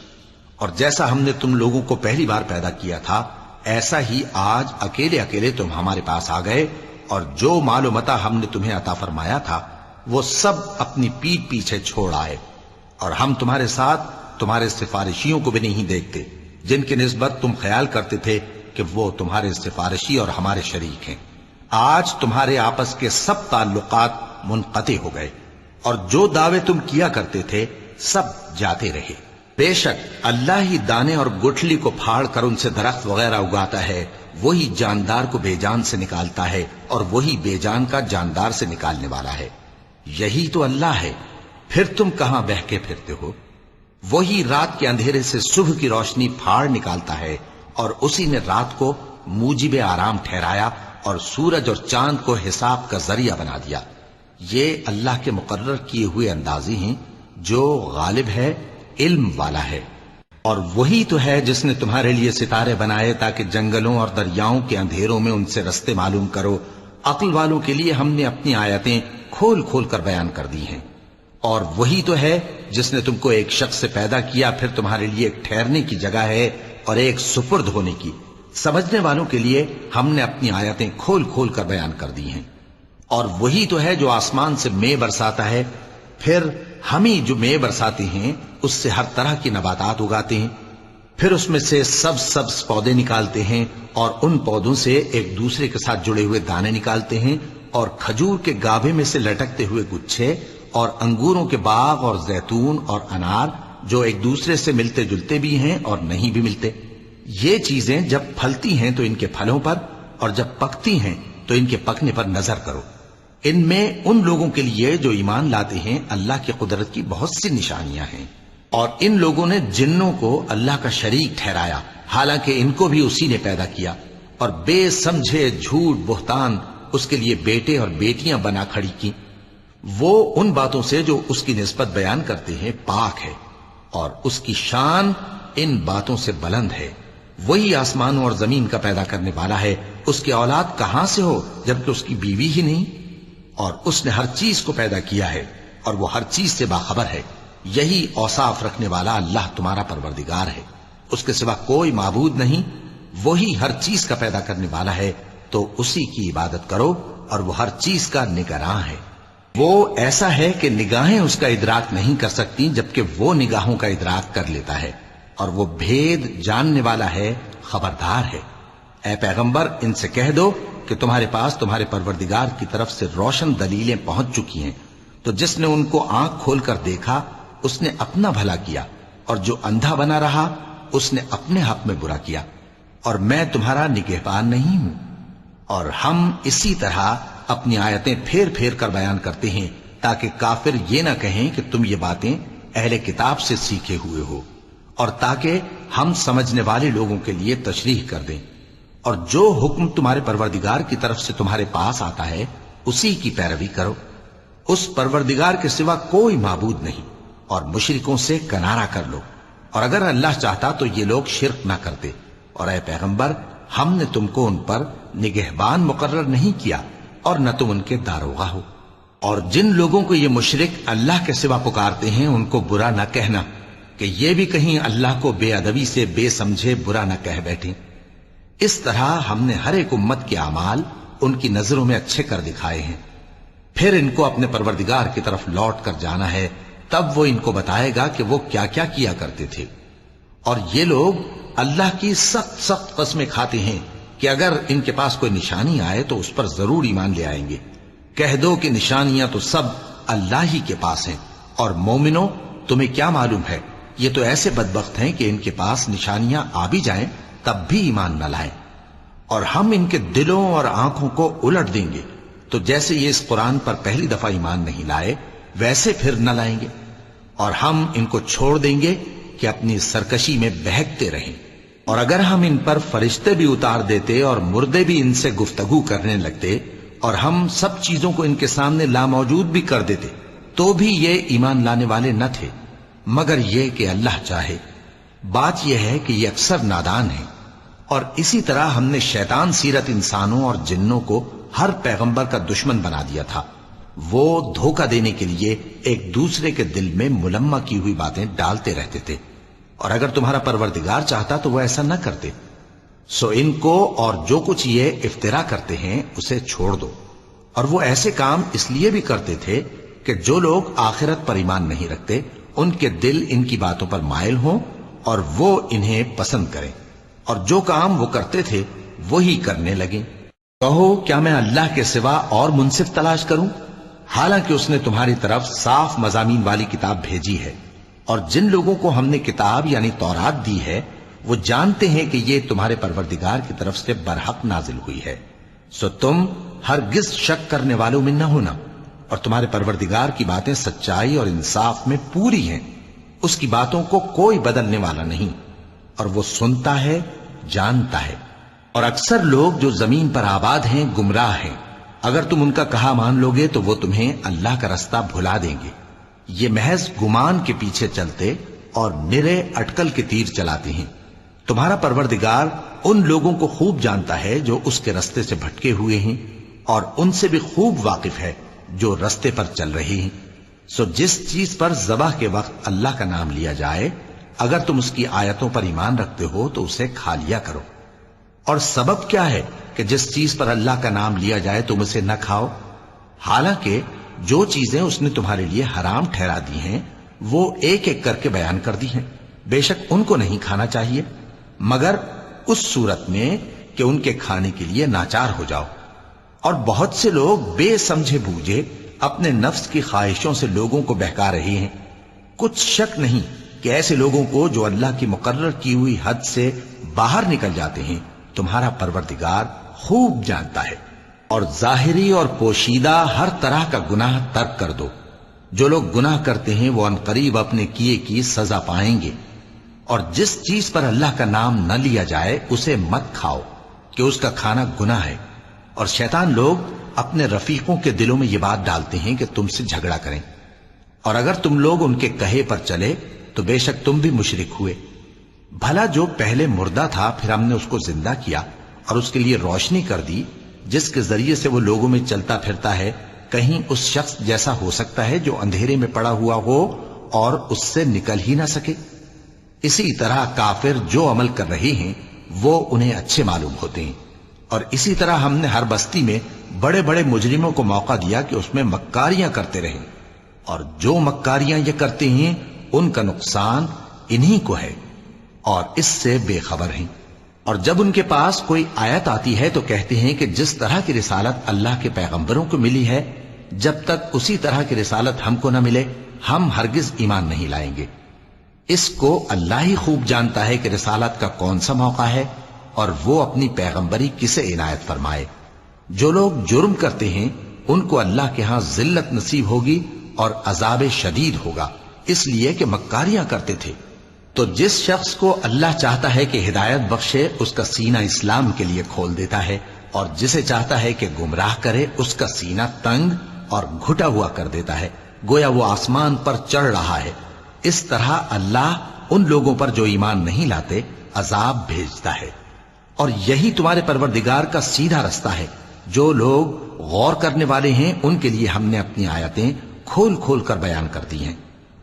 اور جیسا ہم نے تم لوگوں کو پہلی بار پیدا کیا تھا ایسا ہی آج اکیلے اکیلے تم ہمارے پاس آ گئے، اور جو مال و متاع ہم نے تمہیں عطا فرمایا تھا وہ سب اپنی پیٹھ پیچھے چھوڑ آئے، اور ہم تمہارے ساتھ تمہارے سفارشیوں کو بھی نہیں دیکھتے جن کی نسبت تم خیال کرتے تھے کہ وہ تمہارے سفارشی اور ہمارے شریک ہیں۔ آج تمہارے آپس کے سب تعلقات منقطع ہو گئے، اور جو دعوے تم کیا کرتے تھے سب جاتے رہے۔ بے شک اللہ ہی دانے اور گٹھلی کو پھاڑ کر ان سے درخت وغیرہ اگاتا ہے، وہی جاندار کو بے جان سے نکالتا ہے، اور وہی بے جان کا جاندار سے نکالنے والا ہے۔ یہی تو اللہ ہے، پھر تم کہاں بہکے پھرتے ہو؟ وہی رات کے اندھیرے سے صبح کی روشنی پھاڑ نکالتا ہے، اور اسی نے رات کو موجب آرام ٹھہرایا اور سورج اور چاند کو حساب کا ذریعہ بنا دیا۔ یہ اللہ کے مقرر کیے ہوئے اندازے ہیں، جو غالب ہے، علم والا ہے۔ اور وہی تو ہے جس نے تمہارے لیے ستارے بنائے تاکہ جنگلوں اور دریاؤں کے اندھیروں میں ان سے رستے معلوم کرو۔ عقل والوں کے لیے ہم نے اپنی آیتیں کھول کھول کر بیان کر دی ہیں۔ اور وہی تو ہے جس نے تم کو ایک شخص سے پیدا کیا، پھر تمہارے لیے ایک ٹھہرنے کی جگہ ہے اور ایک سپرد ہونے کی۔ سمجھنے والوں کے لیے ہم نے اپنی آیتیں کھول کھول کر بیان کر دی ہیں۔ اور وہی تو ہے جو آسمان سے مے برساتا ہے، پھر ہم ہی جو مے برساتے ہیں اس سے ہر طرح کی نباتات اگاتے ہیں، پھر اس میں سے سبز پودے نکالتے ہیں، اور ان پودوں سے ایک دوسرے کے ساتھ جڑے ہوئے دانے نکالتے ہیں، اور کھجور کے گابھے میں سے لٹکتے ہوئے گچھے، اور انگوروں کے باغ اور زیتون اور انار جو ایک دوسرے سے ملتے جلتے بھی ہیں اور نہیں بھی ملتے۔ یہ چیزیں جب پھلتی ہیں تو ان کے پھلوں پر، اور جب پکتی ہیں تو ان کے پکنے پر نظر کرو۔ ان میں ان لوگوں کے لیے جو ایمان لاتے ہیں اللہ کی قدرت کی بہت سی نشانیاں ہیں۔ اور ان لوگوں نے جنوں کو اللہ کا شریک ٹھہرایا، حالانکہ ان کو بھی اسی نے پیدا کیا، اور بے سمجھے جھوٹ بہتان اس کے لیے بیٹے اور بیٹیاں بنا کھڑی کی۔ وہ ان باتوں سے جو اس کی نسبت بیان کرتے ہیں پاک ہے، اور اس کی شان ان باتوں سے بلند ہے۔ وہی آسمانوں اور زمین کا پیدا کرنے والا ہے، اس کی اولاد کہاں سے ہو جبکہ اس کی بیوی ہی نہیں؟ اور اس نے ہر چیز کو پیدا کیا ہے، اور وہ ہر چیز سے باخبر ہے۔ یہی اوصاف رکھنے والا اللہ تمہارا پروردگار ہے، اس کے سوا کوئی معبود نہیں، وہی ہر چیز کا پیدا کرنے والا ہے، تو اسی کی عبادت کرو، اور وہ ہر چیز کا نگراں ہے۔ وہ ایسا ہے کہ نگاہیں اس کا ادراک نہیں کر سکتی، جبکہ وہ نگاہوں کا ادراک کر لیتا ہے، اور وہ بھید جاننے والا ہے، خبردار ہے۔ اے پیغمبر، ان سے کہہ دو کہ تمہارے پاس تمہارے پروردگار کی طرف سے روشن دلیلیں پہنچ چکی ہیں، تو جس نے ان کو آنکھ کھول کر دیکھا اس نے اپنا بھلا کیا، اور جو اندھا بنا رہا اس نے اپنے حق میں برا کیا، اور میں تمہارا نگہبان نہیں ہوں۔ اور ہم اسی طرح اپنی آیتیں پھیر پھیر کر بیان کرتے ہیں تاکہ کافر یہ نہ کہیں کہ تم یہ باتیں اہل کتاب سے سیکھے ہوئے ہو، اور تاکہ ہم سمجھنے والے لوگوں کے لیے تشریح کر دیں۔ اور جو حکم تمہارے پروردگار کی طرف سے تمہارے پاس آتا ہے اسی کی پیروی کرو، اس پروردگار کے سوا کوئی معبود نہیں، اور مشرکوں سے کنارہ کر لو، اور اگر اللہ چاہتا تو یہ لوگ شرک نہ کرتے۔ اور اے پیغمبر، ہم نے تم کو ان پر نگہبان مقرر نہیں کیا، اور نہ تم ان کے داروغہ ہو۔ اور جن لوگوں کو یہ مشرک اللہ کے سوا پکارتے ہیں ان کو برا نہ کہنا کہ یہ بھی کہیں اللہ کو بے ادبی سے بے سمجھے برا نہ کہہ بیٹھیں۔ اس طرح ہم نے ہر ایک امت کے اعمال ان کی نظروں میں اچھے کر دکھائے ہیں، پھر ان کو اپنے پروردگار کی طرف لوٹ کر جانا ہے، تب وہ ان کو بتائے گا کہ وہ کیا کیا کیا کرتے تھے۔ اور یہ لوگ اللہ کی سخت سخت قسمیں کھاتے ہیں کہ اگر ان کے پاس کوئی نشانی آئے تو اس پر ضرور ایمان لے آئیں گے۔ کہہ دو کہ نشانیاں تو سب اللہ ہی کے پاس ہیں، اور مومنوں تمہیں کیا معلوم ہے، یہ تو ایسے بدبخت ہیں کہ ان کے پاس نشانیاں آ بھی جائیں تب بھی ایمان نہ لائیں۔ اور ہم ان کے دلوں اور آنکھوں کو الٹ دیں گے، تو جیسے یہ اس قرآن پر پہلی دفعہ ایمان نہیں لائے ویسے پھر نہ لائیں گے، اور ہم ان کو چھوڑ دیں گے کہ اپنی سرکشی میں بہکتے رہیں۔ اور اگر ہم ان پر فرشتے بھی اتار دیتے اور مردے بھی ان سے گفتگو کرنے لگتے، اور ہم سب چیزوں کو ان کے سامنے لاموجود بھی کر دیتے، تو بھی یہ ایمان لانے والے نہ تھے، مگر یہ کہ اللہ چاہے۔ بات یہ ہے کہ یہ اکثر نادان ہیں۔ اور اسی طرح ہم نے شیطان سیرت انسانوں اور جنوں کو ہر پیغمبر کا دشمن بنا دیا تھا، وہ دھوکہ دینے کے لیے ایک دوسرے کے دل میں ملمہ کی ہوئی باتیں ڈالتے رہتے تھے، اور اگر تمہارا پروردگار چاہتا تو وہ ایسا نہ کرتے۔ سو ان کو اور جو کچھ یہ افطرا کرتے ہیں اسے چھوڑ دو۔ اور وہ ایسے کام اس لیے بھی کرتے تھے کہ جو لوگ آخرت پر ایمان نہیں رکھتے ان کے دل ان کی باتوں پر مائل ہوں اور وہ انہیں پسند کریں، اور جو کام وہ کرتے تھے وہی کرنے لگیں۔ کہو کیا میں اللہ کے سوا اور منصف تلاش کروں، حالانکہ اس نے تمہاری طرف صاف مضامین والی کتاب بھیجی ہے، اور جن لوگوں کو ہم نے کتاب یعنی تورات دی ہے وہ جانتے ہیں کہ یہ تمہارے پروردگار کی طرف سے برحق نازل ہوئی ہے، سو تم ہرگز شک کرنے والوں میں نہ ہونا، اور تمہارے پروردگار کی باتیں سچائی اور انصاف میں پوری ہیں، اس کی باتوں کو کوئی بدلنے والا نہیں، اور وہ سنتا ہے جانتا ہے۔ اور اکثر لوگ جو زمین پر آباد ہیں گمراہ ہیں، اگر تم ان کا کہا مان لوگے تو وہ تمہیں اللہ کا رستہ بھلا دیں گے۔ یہ محض گمان کے پیچھے چلتے اور نرے اٹکل کے تیر چلاتے ہیں۔ تمہارا پروردگار ان لوگوں کو خوب جانتا ہے جو اس کے رستے سے بھٹکے ہوئے ہیں، اور ان سے بھی خوب واقف ہے جو رستے پر چل رہے ہیں۔ سو جس چیز پر ذبح کے وقت اللہ کا نام لیا جائے، اگر تم اس کی آیتوں پر ایمان رکھتے ہو تو اسے کھا لیا کرو۔ اور سبب کیا ہے کہ جس چیز پر اللہ کا نام لیا جائے تم اسے نہ کھاؤ، حالانکہ جو چیزیں اس نے تمہارے لیے حرام ٹھہرا دی ہیں وہ ایک ایک کر کے بیان کر دی ہیں، بے شک ان کو نہیں کھانا چاہیے مگر اس صورت میں کہ ان کے کھانے کے لیے ناچار ہو جاؤ۔ اور بہت سے لوگ بے سمجھے بوجھے اپنے نفس کی خواہشوں سے لوگوں کو بہکا رہے ہیں۔ کچھ شک نہیں کہ ایسے لوگوں کو جو اللہ کی مقرر کی ہوئی حد سے باہر نکل جاتے ہیں تمہارا پروردگار خوب جانتا ہے۔ اور ظاہری اور پوشیدہ ہر طرح کا گناہ ترک کر دو، جو لوگ گناہ کرتے ہیں وہ عنقریب اپنے کیے کی سزا پائیں گے۔ اور جس چیز پر اللہ کا نام نہ لیا جائے اسے مت کھاؤ کہ اس کا کھانا گناہ ہے، اور شیطان لوگ اپنے رفیقوں کے دلوں میں یہ بات ڈالتے ہیں کہ تم سے جھگڑا کریں، اور اگر تم لوگ ان کے کہے پر چلے تو بے شک تم بھی مشرک ہوئے۔ بھلا جو پہلے مردہ تھا پھر ہم نے اس کو زندہ کیا اور اس کے لیے روشنی کر دی جس کے ذریعے سے وہ لوگوں میں چلتا پھرتا ہے، کہیں اس شخص جیسا ہو سکتا ہے جو اندھیرے میں پڑا ہوا ہو اور اس سے نکل ہی نہ سکے؟ اسی طرح کافر جو عمل کر رہے ہیں وہ انہیں اچھے معلوم ہوتے ہیں۔ اور اسی طرح ہم نے ہر بستی میں بڑے بڑے مجرموں کو موقع دیا کہ اس میں مکاریاں کرتے رہیں، اور جو مکاریاں یہ کرتے ہیں ان کا نقصان انہی کو ہے، اور اس سے بے خبر ہیں۔ اور جب ان کے پاس کوئی آیت آتی ہے تو کہتے ہیں کہ جس طرح کی رسالت اللہ کے پیغمبروں کو ملی ہے، جب تک اسی طرح کی رسالت ہم کو نہ ملے ہم ہرگز ایمان نہیں لائیں گے۔ اس کو اللہ ہی خوب جانتا ہے کہ رسالت کا کون سا موقع ہے، اور وہ اپنی پیغمبری کسے عنایت فرمائے۔ جو لوگ جرم کرتے ہیں ان کو اللہ کے ہاں ذلت نصیب ہوگی اور عذاب شدید ہوگا، اس لیے کہ مکاریاں کرتے تھے۔ تو جس شخص کو اللہ چاہتا ہے کہ ہدایت بخشے اس کا سینہ اسلام کے لیے کھول دیتا ہے، اور جسے چاہتا ہے کہ گمراہ کرے اس کا سینہ تنگ اور گھٹا ہوا کر دیتا ہے، گویا وہ آسمان پر چڑھ رہا ہے۔ اس طرح اللہ ان لوگوں پر جو ایمان نہیں لاتے عذاب بھیجتا ہے۔ اور یہی تمہارے پروردگار کا سیدھا رستہ ہے۔ جو لوگ غور کرنے والے ہیں ان کے لیے ہم نے اپنی آیتیں کھول کھول کر بیان کر دی ہیں۔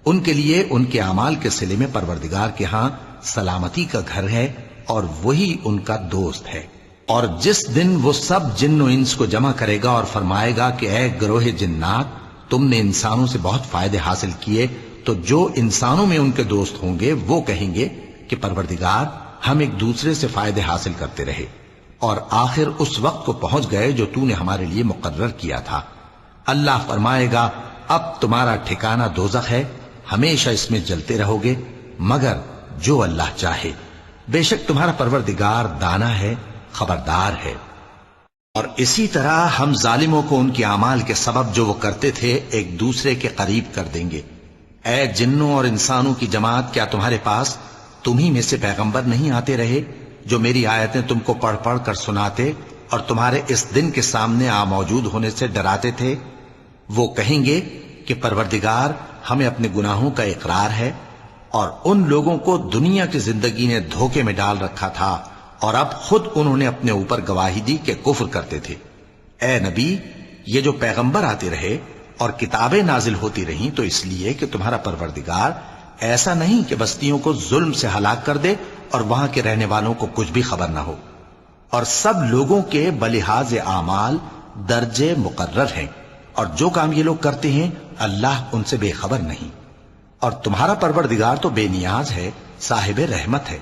ان کے لیے ان کے اعمال کے صلے میں پروردگار کے ہاں سلامتی کا گھر ہے، اور وہی ان کا دوست ہے۔ اور جس دن وہ سب جن و انس کو جمع کرے گا اور فرمائے گا کہ اے گروہ جنات، تم نے انسانوں سے بہت فائدے حاصل کیے، تو جو انسانوں میں ان کے دوست ہوں گے وہ کہیں گے کہ پروردگار ہم ایک دوسرے سے فائدے حاصل کرتے رہے، اور آخر اس وقت کو پہنچ گئے جو تو نے ہمارے لیے مقرر کیا تھا۔ اللہ فرمائے گا اب تمہارا ٹھکانہ دوزخ ہے، ہمیشہ اس میں جلتے رہو گے مگر جو اللہ چاہے، بے شک تمہارا پروردگار دانا ہے، خبردار ہے۔ اور اسی طرح ہم ظالموں کو ان کے اعمال کے سبب جو وہ کرتے تھے ایک دوسرے کے قریب کر دیں گے۔ اے جنوں اور انسانوں کی جماعت، کیا تمہارے پاس تمہیں میں سے پیغمبر نہیں آتے رہے جو میری آیتیں تم کو پڑھ پڑھ کر سناتے اور تمہارے اس دن کے سامنے موجود ہونے سے ڈراتے تھے؟ وہ کہیں گے کہ پروردگار ہمیں اپنے گناہوں کا اقرار ہے، اور ان لوگوں کو دنیا کی زندگی نے دھوکے میں ڈال رکھا تھا، اور اب خود انہوں نے اپنے اوپر گواہی دی کہ کفر کرتے تھے۔ اے نبی، یہ جو پیغمبر آتے رہے اور کتابیں نازل ہوتی رہیں تو اس لیے کہ تمہارا پروردگار ایسا نہیں کہ بستیوں کو ظلم سے ہلاک کر دے اور وہاں کے رہنے والوں کو کچھ بھی خبر نہ ہو، اور سب لوگوں کے بلحاظ اعمال درجے مقرر ہیں، اور جو کام یہ لوگ کرتے ہیں اللہ ان سے بے خبر نہیں۔ اور تمہارا پروردگار تو بے نیاز ہے، صاحب رحمت ہے،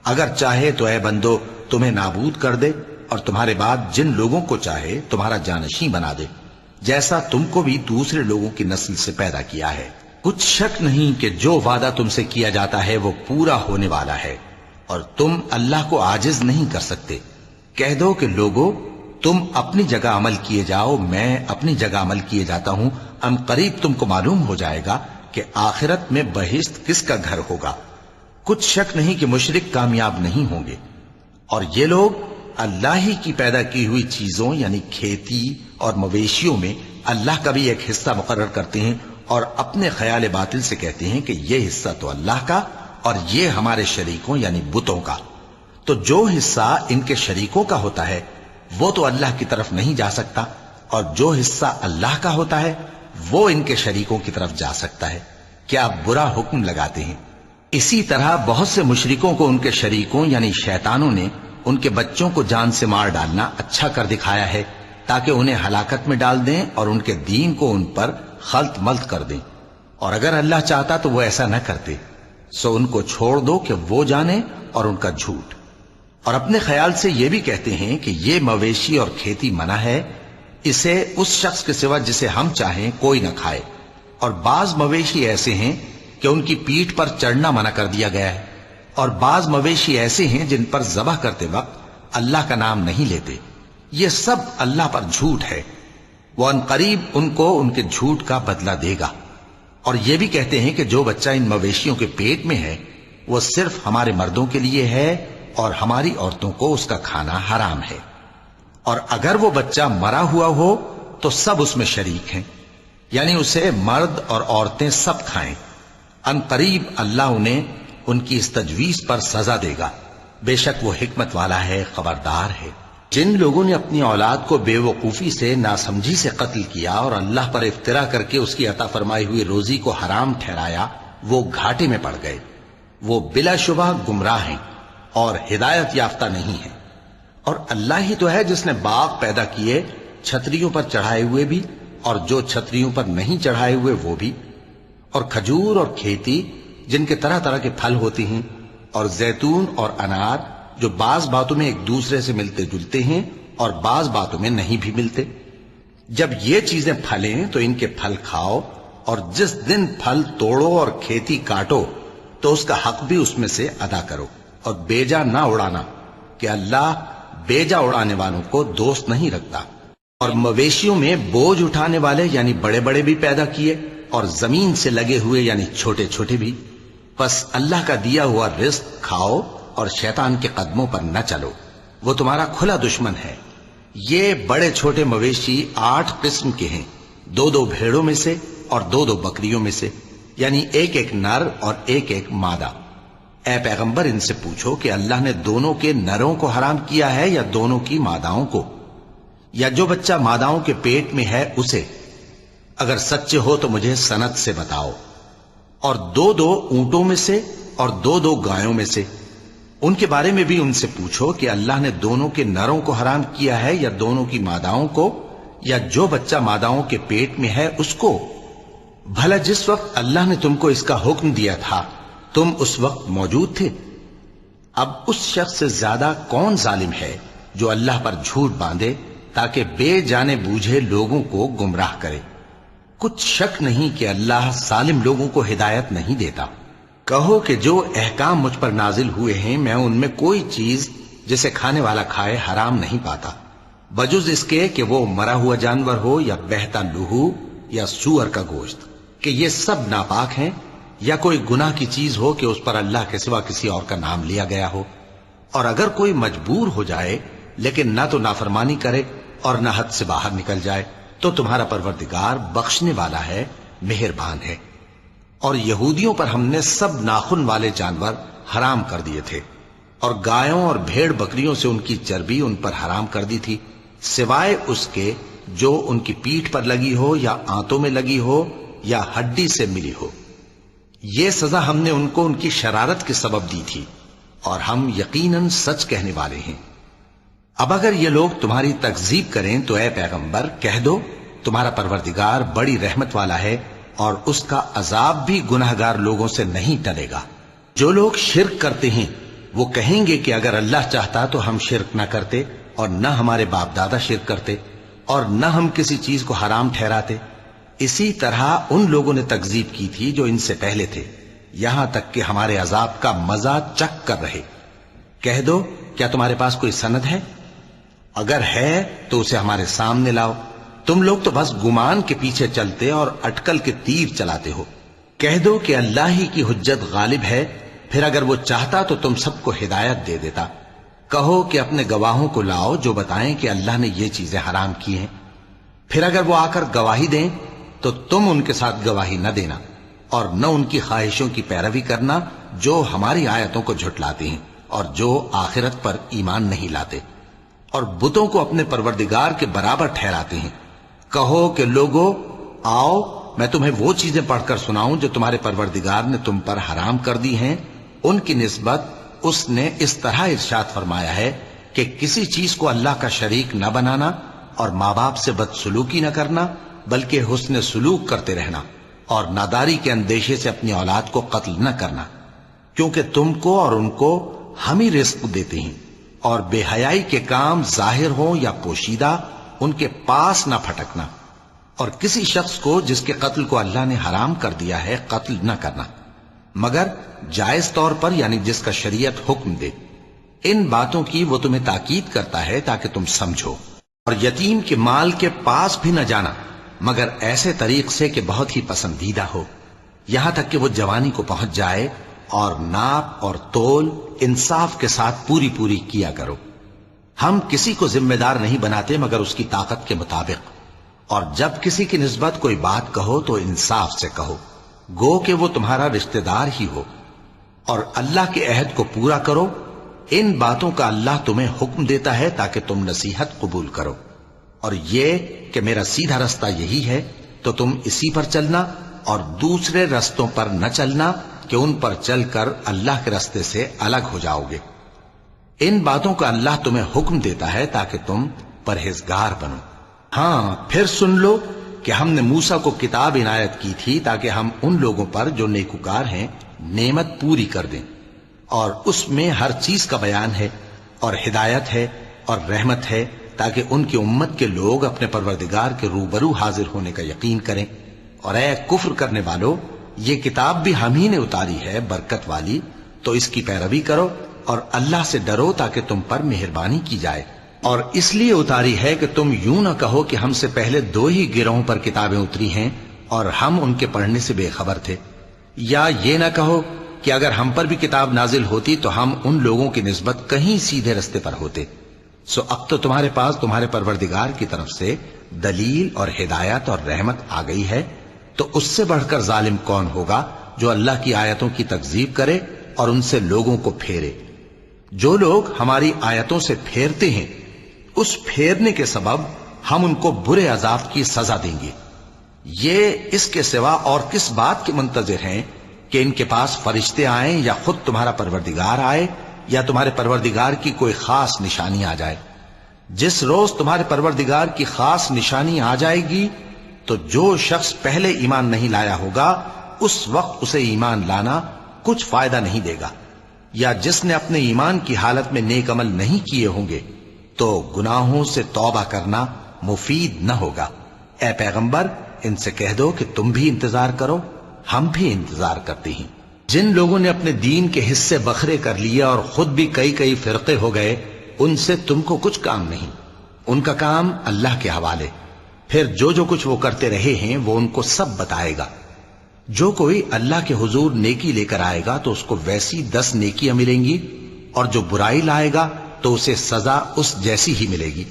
اگر چاہے تو اے بندو تمہیں نابود کر دے، اور تمہارے بعد جن لوگوں کو چاہے تمہارا جانشین بنا دے، جیسا تم کو بھی دوسرے لوگوں کی نسل سے پیدا کیا ہے۔ کچھ شک نہیں کہ جو وعدہ تم سے کیا جاتا ہے وہ پورا ہونے والا ہے، اور تم اللہ کو عاجز نہیں کر سکتے۔ کہہ دو کہ لوگو تم اپنی جگہ عمل کیے جاؤ، میں اپنی جگہ عمل کیے جاتا ہوں، ان قریب تم کو معلوم ہو جائے گا کہ آخرت میں بہشت کس کا گھر ہوگا۔ کچھ شک نہیں کہ مشرک کامیاب نہیں ہوں گے۔ اور یہ لوگ اللہ ہی کی پیدا کی ہوئی چیزوں یعنی کھیتی اور مویشیوں میں اللہ کا بھی ایک حصہ مقرر کرتے ہیں، اور اپنے خیال باطل سے کہتے ہیں کہ یہ حصہ تو اللہ کا اور یہ ہمارے شریکوں یعنی بتوں کا۔ تو جو حصہ ان کے شریکوں کا ہوتا ہے وہ تو اللہ کی طرف نہیں جا سکتا، اور جو حصہ اللہ کا ہوتا ہے وہ ان کے شریکوں کی طرف جا سکتا ہے۔ کیا برا حکم لگاتے ہیں۔ اسی طرح بہت سے مشرکوں کو ان کے شریکوں یعنی شیطانوں نے ان کے بچوں کو جان سے مار ڈالنا اچھا کر دکھایا ہے، تاکہ انہیں ہلاکت میں ڈال دیں اور ان کے دین کو ان پر خلط ملط کر دیں، اور اگر اللہ چاہتا تو وہ ایسا نہ کرتے۔ سو ان کو چھوڑ دو کہ وہ جانے اور ان کا جھوٹ۔ اور اپنے خیال سے یہ بھی کہتے ہیں کہ یہ مویشی اور کھیتی منع ہے، اسے اس شخص کے سوا جسے ہم چاہیں کوئی نہ کھائے، اور بعض مویشی ایسے ہیں کہ ان کی پیٹھ پر چڑھنا منع کر دیا گیا ہے، اور بعض مویشی ایسے ہیں جن پر ذبح کرتے وقت اللہ کا نام نہیں لیتے۔ یہ سب اللہ پر جھوٹ ہے، وہ ان قریب ان کو ان کے جھوٹ کا بدلہ دے گا۔ اور یہ بھی کہتے ہیں کہ جو بچہ ان مویشیوں کے پیٹ میں ہے وہ صرف ہمارے مردوں کے لیے ہے اور ہماری عورتوں کو اس کا کھانا حرام ہے، اور اگر وہ بچہ مرا ہوا ہو تو سب اس میں شریک ہیں، یعنی اسے مرد اور عورتیں سب کھائیں۔ ان قریب اللہ انہیں ان کی اس تجویز پر سزا دے گا، بے شک وہ حکمت والا ہے، خبردار ہے۔ جن لوگوں نے اپنی اولاد کو بے وقوفی سے ناسمجھی سے قتل کیا اور اللہ پر افترا کر کے اس کی عطا فرمائی ہوئی روزی کو حرام ٹھہرایا، وہ گھاٹے میں پڑ گئے، وہ بلا شبہ گمراہ ہیں۔ اور ہدایت یافتہ نہیں ہیں۔ اور اللہ ہی تو ہے جس نے باغ پیدا کیے، چھتریوں پر چڑھائے ہوئے بھی اور جو چھتریوں پر نہیں چڑھائے ہوئے وہ بھی، اور کھجور اور کھیتی جن کے طرح طرح کے پھل ہوتے ہیں، اور زیتون اور انار جو بعض باتوں میں ایک دوسرے سے ملتے جلتے ہیں اور بعض باتوں میں نہیں بھی ملتے۔ جب یہ چیزیں پھلیں تو ان کے پھل کھاؤ، اور جس دن پھل توڑو اور کھیتی کاٹو تو اس کا حق بھی اس میں سے ادا کرو، اور بیجا نہ اڑانا کہ اللہ بیجا اڑانے والوں کو دوست نہیں رکھتا۔ اور مویشیوں میں بوجھ اٹھانے والے یعنی بڑے بڑے بھی پیدا کیے، اور زمین سے لگے ہوئے یعنی چھوٹے چھوٹے بھی۔ پس اللہ کا دیا ہوا رزق کھاؤ اور شیطان کے قدموں پر نہ چلو، وہ تمہارا کھلا دشمن ہے۔ یہ بڑے چھوٹے مویشی 8 قسم کے ہیں، 2 بھیڑوں میں سے اور 2 بکریوں میں سے، یعنی ایک نر اور ایک مادہ۔ اے پیغمبر ان سے پوچھو کہ اللہ نے دونوں کے نروں کو حرام کیا ہے یا دونوں کی ماداؤں کو، یا جو بچہ ماداؤں کے پیٹ میں ہے اسے؟ اگر سچے ہو تو مجھے سند سے بتاؤ۔ اور 2 اونٹوں میں سے اور 2 گایوں میں سے، ان کے بارے میں بھی ان سے پوچھو کہ اللہ نے دونوں کے نروں کو حرام کیا ہے یا دونوں کی ماداؤں کو، یا جو بچہ ماداؤں کے پیٹ میں ہے اس کو؟ بھلا جس وقت اللہ نے تم کو اس کا حکم دیا تھا تم اس وقت موجود تھے؟ اب اس شخص سے زیادہ کون ظالم ہے جو اللہ پر جھوٹ باندھے تاکہ بے جانے بوجھے لوگوں کو گمراہ کرے؟ کچھ شک نہیں کہ اللہ ظالم لوگوں کو ہدایت نہیں دیتا۔ کہو کہ جو احکام مجھ پر نازل ہوئے ہیں میں ان میں کوئی چیز جسے کھانے والا کھائے حرام نہیں پاتا، بجز اس کے کہ وہ مرا ہوا جانور ہو یا بہتا لہو یا سور کا گوشت، کہ یہ سب ناپاک ہیں، یا کوئی گناہ کی چیز ہو کہ اس پر اللہ کے سوا کسی اور کا نام لیا گیا ہو۔ اور اگر کوئی مجبور ہو جائے لیکن نہ تو نافرمانی کرے اور نہ حد سے باہر نکل جائے تو تمہارا پروردگار بخشنے والا ہے، مہربان ہے۔ اور یہودیوں پر ہم نے سب ناخن والے جانور حرام کر دیے تھے، اور گایوں اور بھیڑ بکریوں سے ان کی چربی ان پر حرام کر دی تھی، سوائے اس کے جو ان کی پیٹھ پر لگی ہو یا آنتوں میں لگی ہو یا ہڈی سے ملی ہو۔ یہ سزا ہم نے ان کو ان کی شرارت کے سبب دی تھی، اور ہم یقیناً سچ کہنے والے ہیں۔ اب اگر یہ لوگ تمہاری تکذیب کریں تو اے پیغمبر کہہ دو تمہارا پروردگار بڑی رحمت والا ہے، اور اس کا عذاب بھی گناہگار لوگوں سے نہیں ٹلے گا۔ جو لوگ شرک کرتے ہیں وہ کہیں گے کہ اگر اللہ چاہتا تو ہم شرک نہ کرتے، اور نہ ہمارے باپ دادا شرک کرتے، اور نہ ہم کسی چیز کو حرام ٹھہراتے۔ اسی طرح ان لوگوں نے تکذیب کی تھی جو ان سے پہلے تھے، یہاں تک کہ ہمارے عذاب کا مزہ چکھ کر رہے۔ کہہ دو کیا تمہارے پاس کوئی سند ہے؟ اگر ہے تو اسے ہمارے سامنے لاؤ۔ تم لوگ تو بس گمان کے پیچھے چلتے اور اٹکل کے تیر چلاتے ہو۔ کہہ دو کہ اللہ ہی کی حجت غالب ہے، پھر اگر وہ چاہتا تو تم سب کو ہدایت دے دیتا۔ کہو کہ اپنے گواہوں کو لاؤ جو بتائیں کہ اللہ نے یہ چیزیں حرام کی ہیں، پھر اگر وہ آ کر گواہی دیں تو تم ان کے ساتھ گواہی نہ دینا، اور نہ ان کی خواہشوں کی پیروی کرنا جو ہماری آیتوں کو جھٹلاتے ہیں اور جو آخرت پر ایمان نہیں لاتے، اور بتوں کو اپنے پروردگار کے برابر ٹھہراتے ہیں۔ کہو کہ لوگو آؤ میں تمہیں وہ چیزیں پڑھ کر سناؤں جو تمہارے پروردگار نے تم پر حرام کر دی ہیں۔ ان کی نسبت اس نے اس طرح ارشاد فرمایا ہے کہ کسی چیز کو اللہ کا شریک نہ بنانا، اور ماں باپ سے بدسلوکی نہ کرنا بلکہ حسن سلوک کرتے رہنا، اور ناداری کے اندیشے سے اپنی اولاد کو قتل نہ کرنا، کیونکہ تم کو اور ان کو ہم ہی رزق دیتے ہیں۔ اور بے حیائی کے کام ظاہر ہوں یا پوشیدہ ان کے پاس نہ پھٹکنا، اور کسی شخص کو جس کے قتل کو اللہ نے حرام کر دیا ہے قتل نہ کرنا، مگر جائز طور پر یعنی جس کا شریعت حکم دے۔ ان باتوں کی وہ تمہیں تاکید کرتا ہے تاکہ تم سمجھو۔ اور یتیم کے مال کے پاس بھی نہ جانا مگر ایسے طریق سے کہ بہت ہی پسندیدہ ہو، یہاں تک کہ وہ جوانی کو پہنچ جائے، اور ناپ اور تول انصاف کے ساتھ پوری پوری کیا کرو۔ ہم کسی کو ذمہ دار نہیں بناتے مگر اس کی طاقت کے مطابق، اور جب کسی کی نسبت کوئی بات کہو تو انصاف سے کہو، گو کہ وہ تمہارا رشتہ دار ہی ہو، اور اللہ کے عہد کو پورا کرو۔ ان باتوں کا اللہ تمہیں حکم دیتا ہے تاکہ تم نصیحت قبول کرو، اور یہ کہ میرا سیدھا رستہ یہی ہے تو تم اسی پر چلنا، اور دوسرے رستوں پر نہ چلنا کہ ان پر چل کر اللہ کے رستے سے الگ ہو جاؤ گے۔ ان باتوں کا اللہ تمہیں حکم دیتا ہے تاکہ تم پرہیزگار بنو۔ ہاں پھر سن لو کہ ہم نے موسیٰ کو کتاب عنایت کی تھی تاکہ ہم ان لوگوں پر جو نیکوکار ہیں نعمت پوری کر دیں، اور اس میں ہر چیز کا بیان ہے اور ہدایت ہے اور رحمت ہے، تاکہ ان کی امت کے لوگ اپنے پروردگار کے روبرو حاضر ہونے کا یقین کریں۔ اور اے کفر کرنے والو، یہ کتاب بھی ہم ہی نے اتاری ہے برکت والی، تو اس کی پیروی کرو اور اللہ سے ڈرو تاکہ تم پر مہربانی کی جائے۔ اور اس لیے اتاری ہے کہ تم یوں نہ کہو کہ ہم سے پہلے 2 ہی گروہوں پر کتابیں اتری ہیں اور ہم ان کے پڑھنے سے بے خبر تھے، یا یہ نہ کہو کہ اگر ہم پر بھی کتاب نازل ہوتی تو ہم ان لوگوں کی نسبت کہیں سیدھے رستے پر ہوتے۔ سو اب تو تمہارے پاس تمہارے پروردگار کی طرف سے دلیل اور ہدایت اور رحمت آ گئی ہے، تو اس سے بڑھ کر ظالم کون ہوگا جو اللہ کی آیتوں کی تکذیب کرے اور ان سے لوگوں کو پھیرے۔ جو لوگ ہماری آیتوں سے پھیرتے ہیں، اس پھیرنے کے سبب ہم ان کو برے عذاب کی سزا دیں گے۔ یہ اس کے سوا اور کس بات کے منتظر ہیں کہ ان کے پاس فرشتے آئیں یا خود تمہارا پروردگار آئے یا تمہارے پروردگار کی کوئی خاص نشانی آ جائے؟ جس روز تمہارے پروردگار کی خاص نشانی آ جائے گی تو جو شخص پہلے ایمان نہیں لایا ہوگا اس وقت اسے ایمان لانا کچھ فائدہ نہیں دے گا، یا جس نے اپنے ایمان کی حالت میں نیک عمل نہیں کیے ہوں گے تو گناہوں سے توبہ کرنا مفید نہ ہوگا۔ اے پیغمبر، ان سے کہہ دو کہ تم بھی انتظار کرو، ہم بھی انتظار کرتے ہیں۔ جن لوگوں نے اپنے دین کے حصے بکھرے کر لیے اور خود بھی کئی فرقے ہو گئے، ان سے تم کو کچھ کام نہیں، ان کا کام اللہ کے حوالے۔ پھر جو کچھ وہ کرتے رہے ہیں وہ ان کو سب بتائے گا۔ جو کوئی اللہ کے حضور نیکی لے کر آئے گا تو اس کو ویسی 10 نیکیاں ملیں گی، اور جو برائی لائے گا تو اسے سزا اس جیسی ہی ملے گی،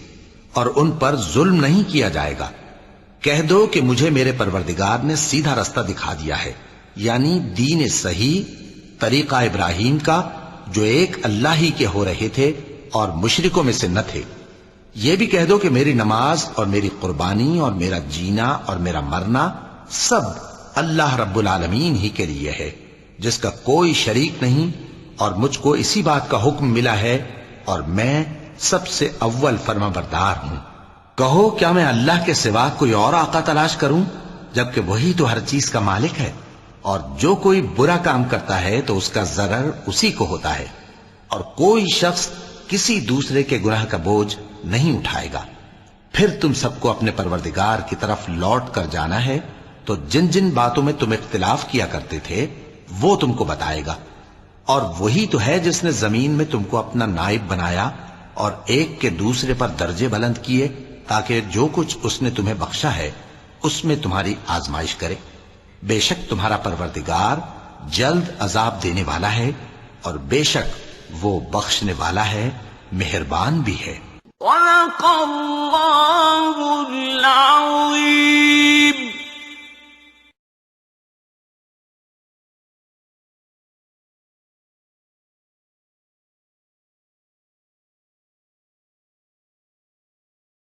اور ان پر ظلم نہیں کیا جائے گا۔ کہہ دو کہ مجھے میرے پروردگار نے سیدھا رستہ دکھا دیا ہے، یعنی دین صحیح، طریقہ ابراہیم کا، جو ایک اللہ ہی کے ہو رہے تھے اور مشرکوں میں سے نہ تھے۔ یہ بھی کہہ دو کہ میری نماز اور میری قربانی اور میرا جینا اور میرا مرنا سب اللہ رب العالمین ہی کے لیے ہے، جس کا کوئی شریک نہیں، اور مجھ کو اسی بات کا حکم ملا ہے اور میں سب سے اول فرما بردار ہوں۔ کہو کیا میں اللہ کے سوا کوئی اور آقا تلاش کروں جبکہ وہی تو ہر چیز کا مالک ہے؟ اور جو کوئی برا کام کرتا ہے تو اس کا ضرر اسی کو ہوتا ہے، اور کوئی شخص کسی دوسرے کے گناہ کا بوجھ نہیں اٹھائے گا۔ پھر تم سب کو اپنے پروردگار کی طرف لوٹ کر جانا ہے، تو جن جن باتوں میں تم اختلاف کیا کرتے تھے وہ تم کو بتائے گا۔ اور وہی تو ہے جس نے زمین میں تم کو اپنا نائب بنایا اور ایک کے دوسرے پر درجے بلند کیے، تاکہ جو کچھ اس نے تمہیں بخشا ہے اس میں تمہاری آزمائش کرے۔ بے شک تمہارا پروردگار جلد عذاب دینے والا ہے، اور بے شک وہ بخشنے والا ہے، مہربان بھی ہے۔ صدق اللہ العظیم۔